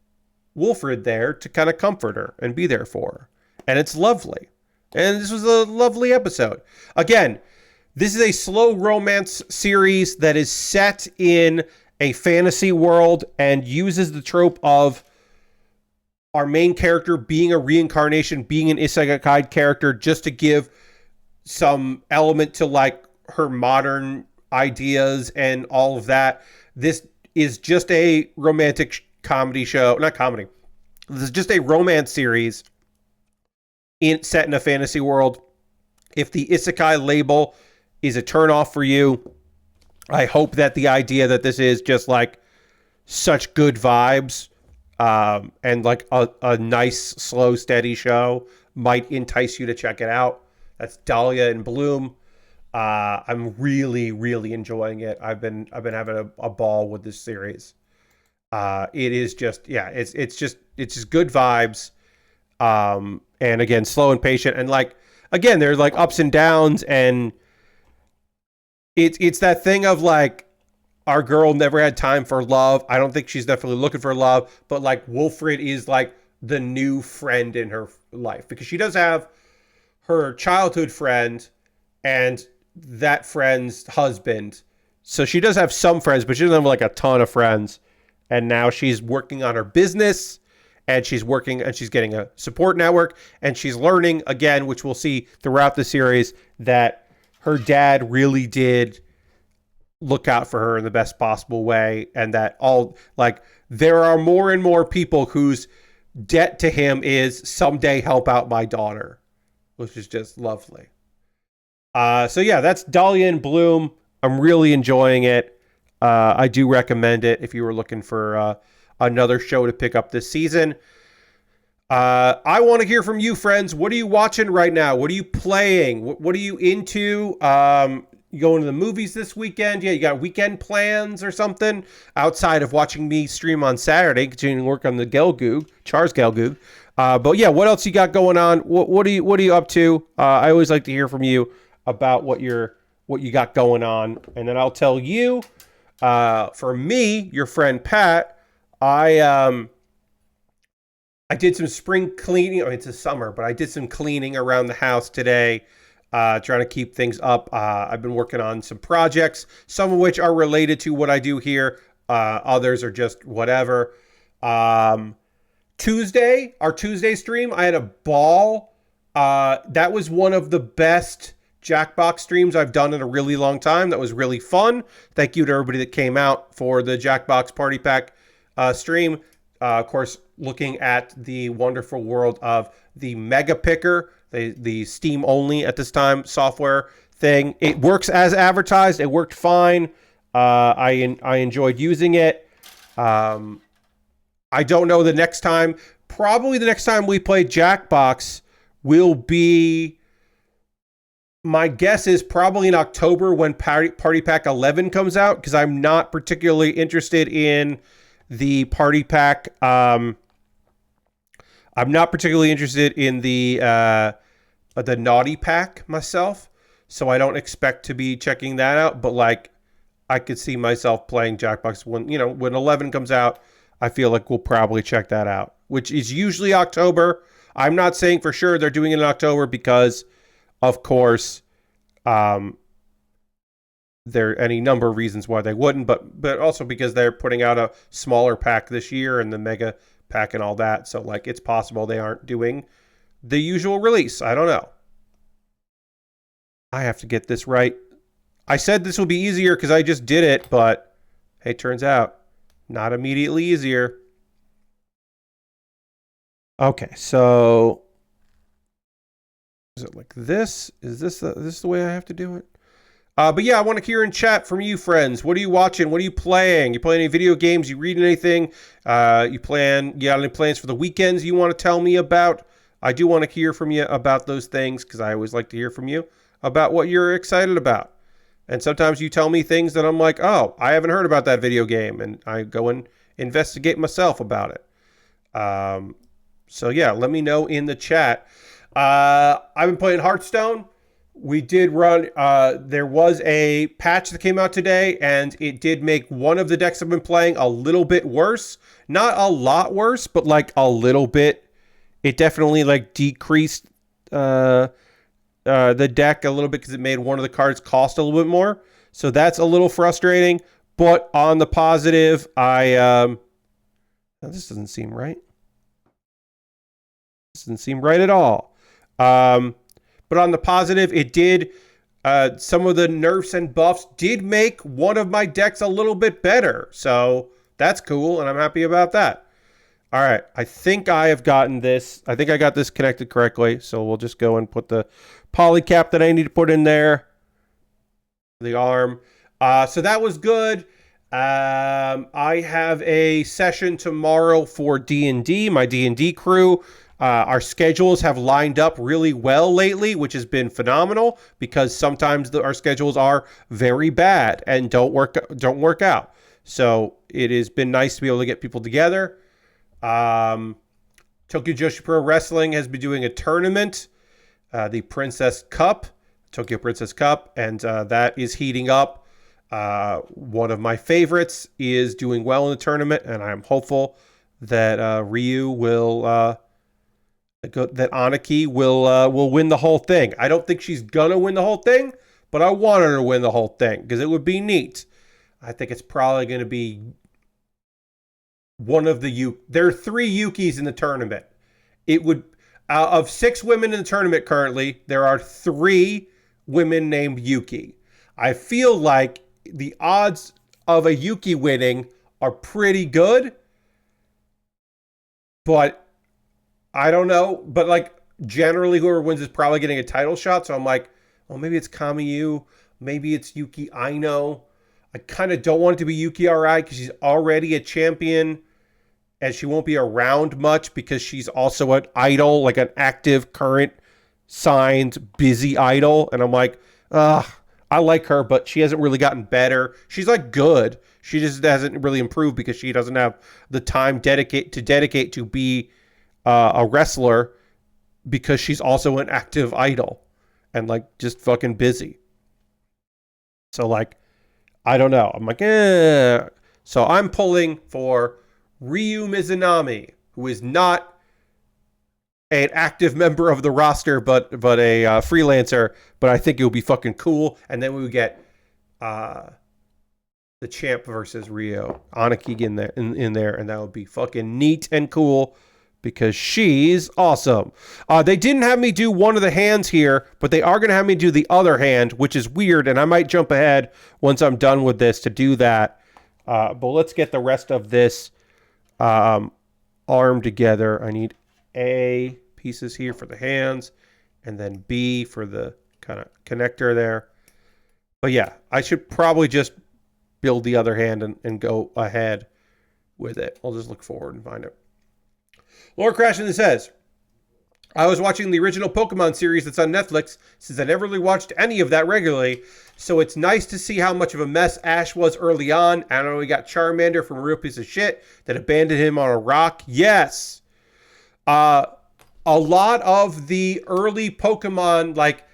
Wilfred there to kind of comfort her and be there for her. And it's lovely. And this was a lovely episode. Again, this is a slow romance series that is set in a fantasy world and uses the trope of our main character being a reincarnation, being an isekai character, just to give some element to like her modern ideas and all of that. This is just a romantic comedy show, not comedy. This is just a romance series set in a fantasy world. If the isekai label is a turnoff for you, I hope that the idea that this is just like such good vibes and like a nice, slow, steady show might entice you to check it out. That's Dahlia in Bloom. I'm really, really enjoying it. I've been having a ball with this series. It is just, yeah, it's just good vibes. And again, slow and patient, and like, again, there's like ups and downs, and it's that thing of like, our girl never had time for love. I don't think she's definitely looking for love, but like Wilfred is like the new friend in her life, because she does have her childhood friend and that friend's husband. So she does have some friends, but she doesn't have like a ton of friends. And now she's working on her business, and she's getting a support network, and she's learning again, which we'll see throughout the series, that her dad really did look out for her in the best possible way. And that there are more and more people whose debt to him is someday help out my daughter, which is just lovely. So yeah, that's Dahlia in Bloom. I'm really enjoying it. I do recommend it if you were looking for another show to pick up this season. I want to hear from you, friends. What are you watching right now? What are you playing? What are you into? You going to the movies this weekend? Yeah, you got weekend plans or something outside of watching me stream on Saturday, continuing to work on the Gelgoog, Char's Gelgoog. But yeah, what else you got going on? What are you up to? I always like to hear from you about what you got going on, and then I'll tell you. For me, your friend Pat, I did some spring cleaning. I mean, it's a summer, but I did some cleaning around the house today, trying to keep things up. I've been working on some projects, some of which are related to what I do here. Others are just whatever. Our Tuesday stream, I had a ball. That was one of the best Jackbox streams I've done in a really long time. That was really fun. Thank you to everybody that came out for the Jackbox Party Pack stream. Of course, looking at the wonderful world of the Mega Picker, the Steam only at this time software thing. It works as advertised. It worked fine. I enjoyed using it. I don't know the next time. Probably the next time we play Jackbox will be, my guess is probably in October when Party Pack 11 comes out, because I'm not particularly interested in the Party Pack. I'm not particularly interested in the Naughty Pack myself, so I don't expect to be checking that out. But like, I could see myself playing Jackbox when 11 comes out. I feel like we'll probably check that out, which is usually October. I'm not saying for sure they're doing it in October because, of course, there are any number of reasons why they wouldn't, but also because they're putting out a smaller pack this year and the mega pack and all that. So like, it's possible they aren't doing the usual release. I don't know. I have to get this right. I said this will be easier because I just did it, but hey, turns out Not immediately easier. Okay, so is it like this? Is this the way I have to do it? But yeah, I want to hear in chat from you, friends. What are you watching? What are you playing? You playing any video games? You reading anything? You got any plans for the weekends you want to tell me about? I do want to hear from you about those things because I always like to hear from you about what you're excited about. And sometimes you tell me things that I'm like, oh, I haven't heard about that video game. And I go and investigate myself about it. So yeah, let me know in the chat. I've been playing Hearthstone. We did run, there was a patch that came out today, and it did make one of the decks I've been playing a little bit worse. Not a lot worse, but like a little bit. It definitely like decreased the deck a little bit because it made one of the cards cost a little bit more. So that's a little frustrating. But on the positive, this doesn't seem right. This doesn't seem right at all. But on the positive, it did, some of the nerfs and buffs did make one of my decks a little bit better. So that's cool, and I'm happy about that. All right, I think I have gotten this. I think I got this connected correctly. So we'll just go and put the poly cap that I need to put in there. The arm. So that was good. I have a session tomorrow for D&D, my D&D crew. Our schedules have lined up really well lately, which has been phenomenal because sometimes our schedules are very bad and don't work out. So it has been nice to be able to get people together. Tokyo Joshi Pro Wrestling has been doing a tournament, the Princess Cup, Tokyo Princess Cup, and that is heating up. One of my favorites is doing well in the tournament, and I'm hopeful that Ryu will... that Aniki will win the whole thing. I don't think she's gonna win the whole thing, but I want her to win the whole thing because it would be neat. I think it's probably going to be one of the there are 3 Yukis in the tournament. It would of 6 women in the tournament currently, there are 3 women named Yuki. I feel like the odds of a Yuki winning are pretty good, but I don't know, but like generally whoever wins is probably getting a title shot. So I'm like, well, maybe it's Kamiyu. Maybe it's Yuki Aino. I kind of don't want it to be Yuki Arai because she's already a champion and she won't be around much because she's also an idol, like an active, current, signed, busy idol. And I'm like, I like her, but she hasn't really gotten better. She's like good. She just hasn't really improved because she doesn't have the time dedicate to be a wrestler because she's also an active idol and like just fucking busy. So like, I don't know. I'm like, So I'm pulling for Ryu Mizunami, who is not an active member of the roster, but a freelancer. But I think it would be fucking cool. And then we would get the champ versus Ryo Aniki in there, and that would be fucking neat and cool. Because she's awesome. They didn't have me do one of the hands here, but they are going to have me do the other hand, which is weird, and I might jump ahead once I'm done with this to do that. But let's get the rest of this arm together. I need A pieces here for the hands, and then B for the kind of connector there. But yeah, I should probably just build the other hand and go ahead with it. I'll just look forward and find it. Lord Crashington says, I was watching the original Pokemon series that's on Netflix since I never really watched any of that regularly, so it's nice to see how much of a mess Ash was early on. I know we got Charmander from a real piece of shit that abandoned him on a rock. Yes. A lot of the early Pokemon, like,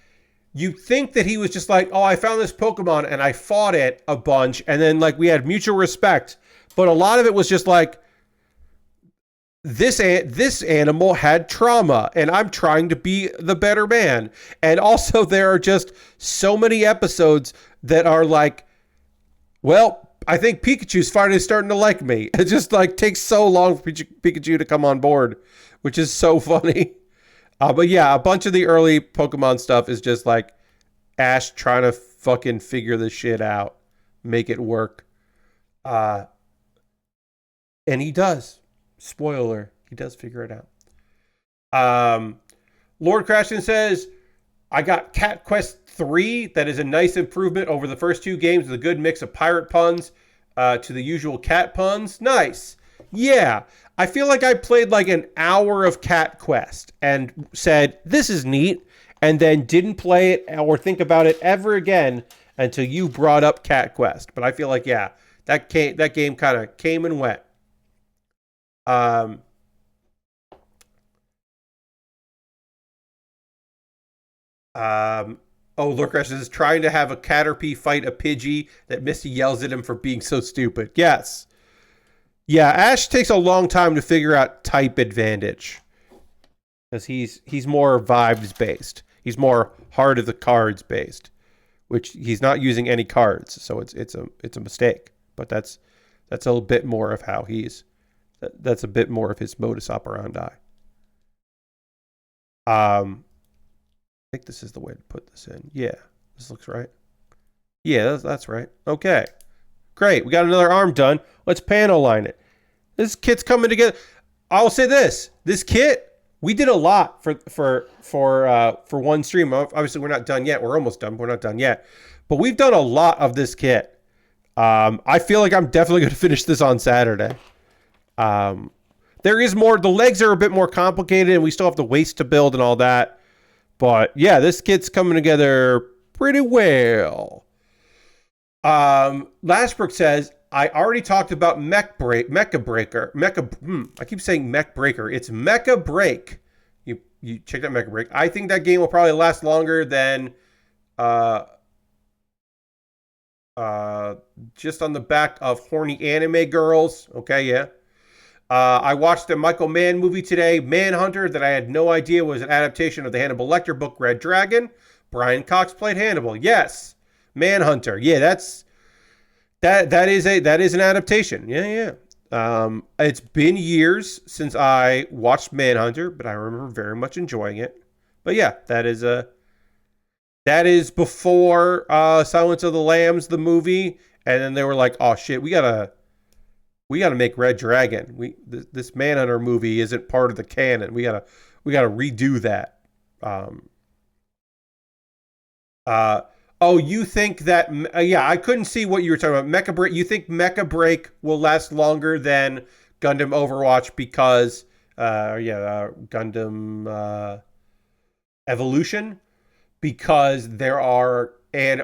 you think that he was just like, oh, I found this Pokemon and I fought it a bunch, and then like we had mutual respect, but a lot of it was just like, this animal had trauma and I'm trying to be the better man. And also there are just so many episodes that are like, well, I think Pikachu's finally starting to like me. It just like takes so long for Pikachu to come on board, which is so funny. But yeah, a bunch of the early Pokemon stuff is just like Ash trying to fucking figure this shit out, make it work. And he does. Spoiler, he does figure it out. Lord Crashton says, I got Cat Quest 3. That is a nice improvement over the first 2 games with a good mix of pirate puns to the usual cat puns. Nice. Yeah. I feel like I played like an hour of Cat Quest and said, this is neat, and then didn't play it or think about it ever again until you brought up Cat Quest. But I feel like, yeah, that game kind of came and went. Lord Crash is trying to have a Caterpie fight a Pidgey that Misty yells at him for being so stupid. Yes. Yeah, Ash takes a long time to figure out type advantage. Because he's more vibes based. He's more heart of the cards based. Which he's not using any cards, so it's a mistake. But that's a little bit more of how that's a bit more of his modus operandi. I think this is the way to put this in. Yeah, this looks right. Yeah, that's right. Okay, great. We got another arm done. Let's panel line it. This kit's coming together. I'll say this: this kit, we did a lot for one stream. Obviously, we're not done yet. We're almost done. We're not done yet, but we've done a lot of this kit. I feel like I'm definitely going to finish this on Saturday. There is more. The legs are a bit more complicated, and we still have the waist to build and all that. But yeah, this kit's coming together pretty well. Lashbrook says, I already talked about Mecha Breaker. I keep saying Mech Breaker. It's Mecha Break. You checked out Mecha Break. I think that game will probably last longer than just on the back of horny anime girls. Okay, yeah. I watched a Michael Mann movie today, Manhunter, that I had no idea was an adaptation of the Hannibal Lecter book, Red Dragon. Brian Cox played Hannibal. Yes, Manhunter. Yeah, that is an adaptation. Yeah. It's been years since I watched Manhunter, but I remember very much enjoying it. But yeah, that is before Silence of the Lambs, the movie, and then they were like, "Oh shit, we gotta make Red Dragon. This Manhunter movie isn't part of the canon. We gotta redo that." You think that? Yeah, I couldn't see what you were talking about. Mecha Break. You think Mecha Break will last longer than Gundam Overwatch because, Gundam Evolution, because there are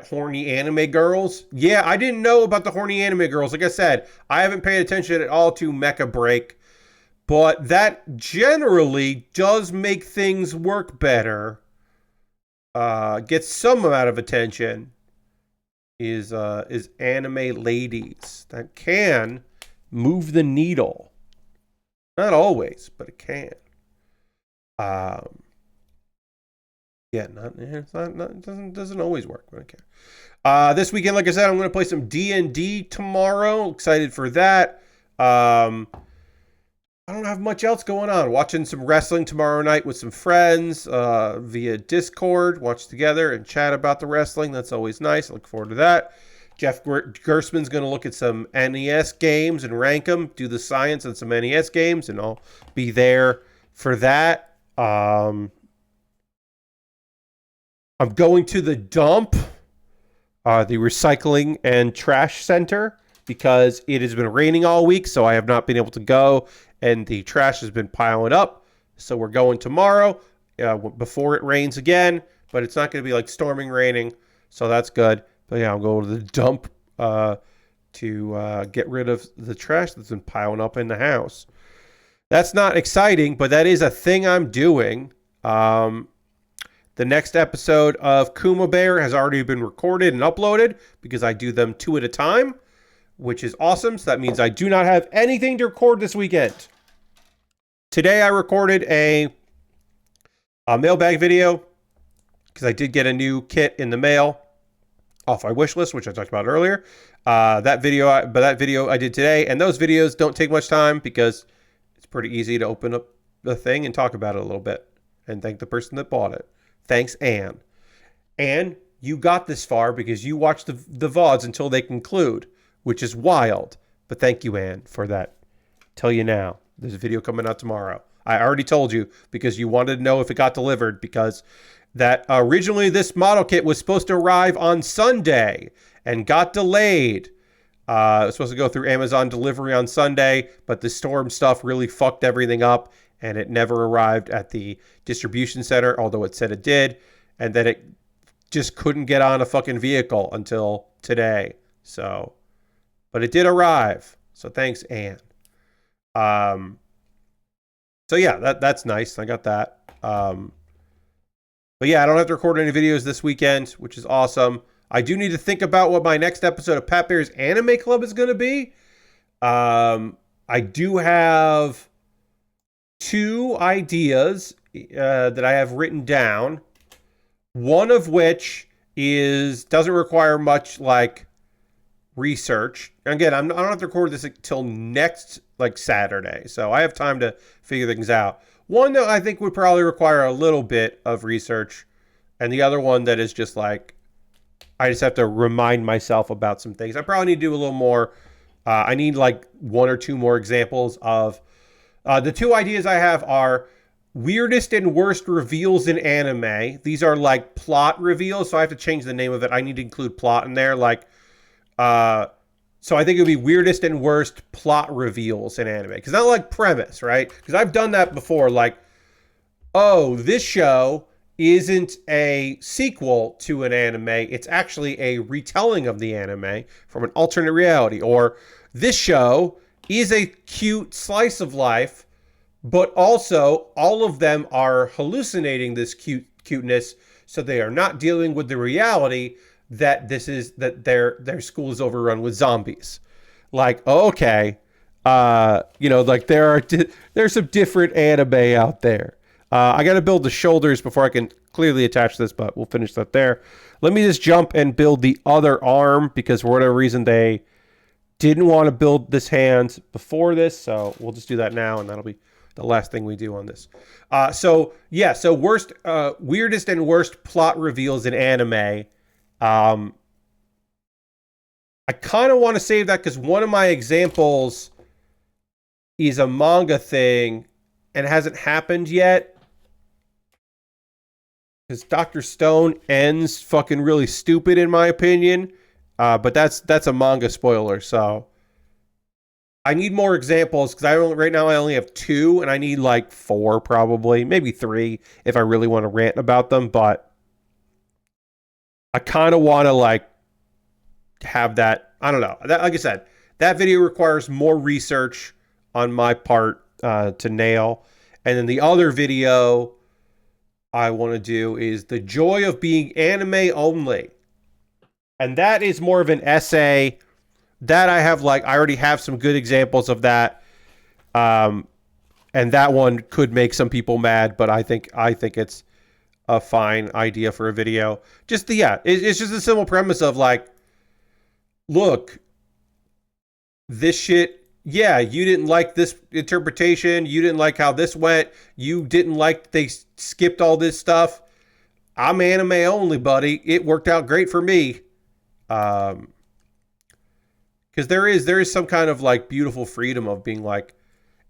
horny anime girls. Yeah, I didn't know about the horny anime girls. Like I said, I haven't paid attention at all to Mecha Break, but that generally does make things work better. Gets some amount of attention is anime ladies that can move the needle. Not always, but it can. It doesn't always work, but it can. This weekend, like I said, I'm going to play some D&D tomorrow. Excited for that. I don't have much else going on. Watching some wrestling tomorrow night with some friends via Discord. Watch together and chat about the wrestling. That's always nice. I look forward to that. Jeff Gersman's going to look at some NES games and rank them, do the science on some NES games, and I'll be there for that. I'm going to the dump, the recycling and trash center, because it has been raining all week, so I have not been able to go, and the trash has been piling up. So we're going tomorrow before it rains again, but it's not going to be like storming raining, so that's good. But yeah, I'll go to the dump to get rid of the trash that's been piling up in the house. That's not exciting, but that is a thing I'm doing. The next episode of Kuma Baer has already been recorded and uploaded because I do them 2 at a time, which is awesome. So that means I do not have anything to record this weekend. Today I recorded a mailbag video because I did get a new kit in the mail off my wish list, which I talked about earlier. That video I did today, and those videos don't take much time because it's pretty easy to open up the thing and talk about it a little bit and thank the person that bought it. Thanks, Anne. Anne, you got this far because you watched the VODs until they conclude, which is wild. But thank you, Anne, for that Tell you now. There's a video coming out tomorrow. I already told you because you wanted to know if it got delivered, because that originally this model kit was supposed to arrive on Sunday and got delayed. It was supposed to go through Amazon delivery on Sunday, but the storm stuff really fucked everything up, and it never arrived at the distribution center, although it said it did, and then it just couldn't get on a fucking vehicle until today. So, but it did arrive. So thanks, Anne. So yeah, that's nice. I got that. But yeah, I don't have to record any videos this weekend, which is awesome. I do need to think about what my next episode of Pat Baer's Anime Club is going to be. I do have 2 ideas that I have written down. One of which doesn't require much like research. Again, I don't have to record this until next Saturday, so I have time to figure things out. One that I think would probably require a little bit of research, and the other one that is just like I just have to remind myself about some things. I probably need to do a little more. I need like 1 or 2 more examples of the 2 ideas I have are weirdest and worst reveals in anime. These are like plot reveals, so I have to change the name of it. I need to include plot in there, so I think it would be weirdest and worst plot reveals in anime. Because not like premise, right? Because I've done that before. Like, oh, this show isn't a sequel to an anime. It's actually a retelling of the anime from an alternate reality. Or this show is a cute slice of life, but also all of them are hallucinating this cuteness. So they are not dealing with the reality that their school is overrun with zombies. Like, okay, like there's some different anime out there. I got to build the shoulders before I can clearly attach this, but we'll finish that there. Let me just jump and build the other arm, because for whatever reason they didn't want to build this hand before this, so we'll just do that now, and that'll be the last thing we do on this. So weirdest and worst plot reveals in anime. I kind of want to save that because one of my examples is a manga thing and hasn't happened yet. Because Dr. Stone ends fucking really stupid in my opinion. But that's a manga spoiler, so I need more examples because right now I only have 2 and I need like 4 probably, maybe 3 if I really want to rant about them, but I kind of want to like have that. I don't know. Like I said, that video requires more research on my part to nail. And then the other video I want to do is the joy of being anime only. And that is more of an essay that I already have some good examples of that. And that one could make some people mad, but I think it's a fine idea for a video. It's just a simple premise of like, look, this shit, yeah, you didn't like this interpretation, you didn't like how this went, you didn't like they skipped all this stuff. I'm anime only, buddy. It worked out great for me. Because there is some kind of like beautiful freedom of being like,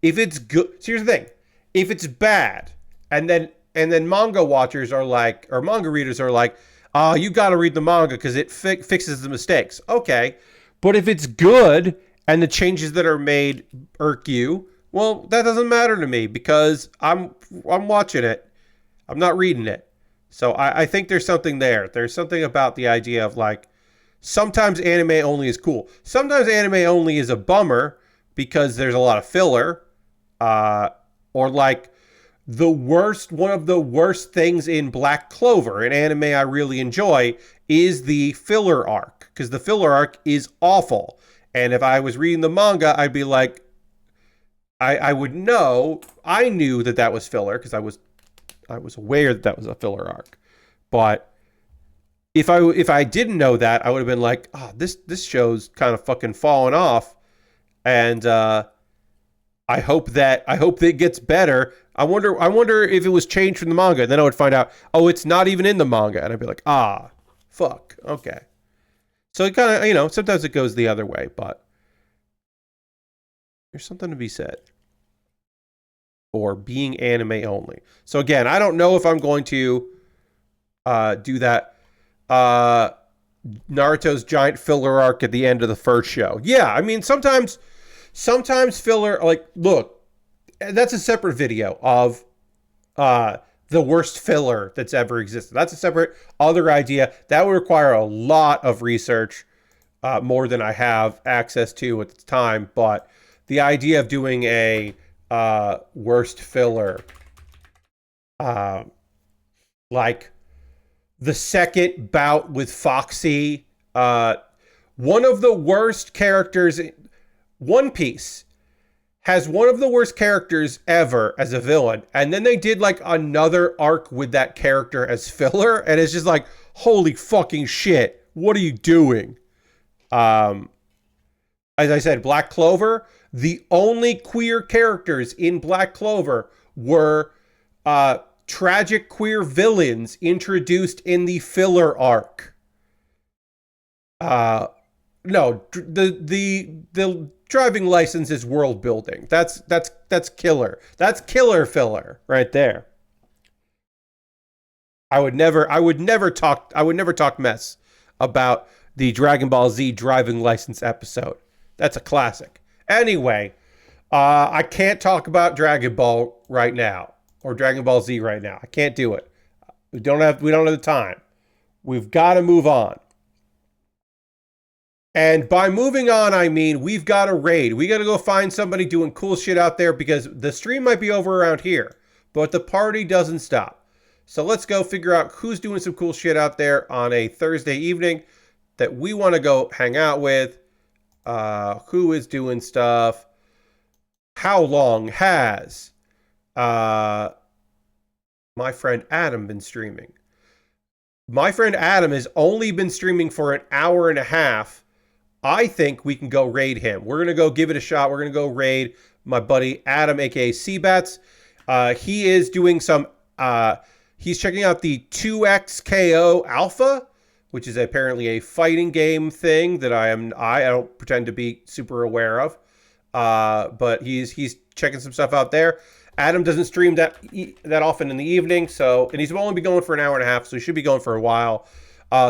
if it's good, so here's the thing, if it's bad, and then manga watchers are like, or manga readers are like, you got to read the manga because it fixes the mistakes. Okay. But if it's good and the changes that are made irk you, well, that doesn't matter to me because I'm watching it. I'm not reading it. So I think there's something there. There's something about the idea of like, sometimes anime only is cool. Sometimes anime only is a bummer because there's a lot of filler. Or like, one of the worst things in Black Clover, an anime I really enjoy, is the filler arc. Because the filler arc is awful. And if I was reading the manga, I'd be like, I would know, I knew that was filler, because I was aware that was a filler arc. But if I didn't know that, I would have been like, oh, this show's kind of fucking falling off. And I hope that it gets better. I wonder if it was changed from the manga. And then I would find out, oh, it's not even in the manga. And I'd be like, fuck. Okay. So it kind of, sometimes it goes the other way, but There's something to be said for being anime only. So again, I don't know if I'm going to do that Naruto's giant filler arc at the end of the first show. Yeah, I mean, sometimes filler, like, look, that's a separate video of the worst filler that's ever existed. That's a separate other idea. That would require a lot of research, more than I have access to at the time. But the idea of doing a worst filler, like the second bout with Foxy, one of the worst characters. One Piece has one of the worst characters ever as a villain, and then they did like another arc with that character as filler, and it's just like, holy fucking shit, what are you doing? As I said, Black Clover, the only queer characters in Black Clover were tragic queer villains introduced in the filler arc. No, the driving license is world building. That's killer. That's killer filler right there. I would never talk mess about the Dragon Ball Z driving license episode. That's a classic. Anyway, I can't talk about Dragon Ball right now or Dragon Ball Z right now. I can't do it. We don't have the time. We've got to move on. And by moving on, I mean we've got a raid. We got to go find somebody doing cool shit out there because the stream might be over around here, but the party doesn't stop. So let's go figure out who's doing some cool shit out there on a Thursday evening that we want to go hang out with. Who is doing stuff? How long has my friend Adam been streaming? My friend Adam has only been streaming for an hour and a half. I think we can go raid him. We're going to go give it a shot. We're going to go raid my buddy Adam, aka Seabats. He is doing some, he's checking out the 2XKO Alpha, which is apparently a fighting game thing that I don't pretend to be super aware of. But he's checking some stuff out there. Adam doesn't stream that often in the evening, and he's only been going for an hour and a half, so he should be going for a while.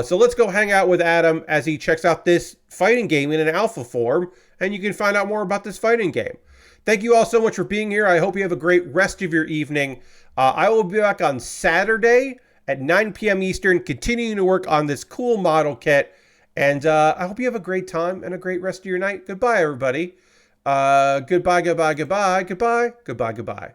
So let's go hang out with Adam as he checks out this fighting game in an alpha form, and you can find out more about this fighting game. Thank you all so much for being here. I hope you have a great rest of your evening. I will be back on Saturday at 9 p.m. Eastern, continuing to work on this cool model kit. And I hope you have a great time and a great rest of your night. Goodbye, everybody. Goodbye, goodbye, goodbye, goodbye, goodbye, goodbye.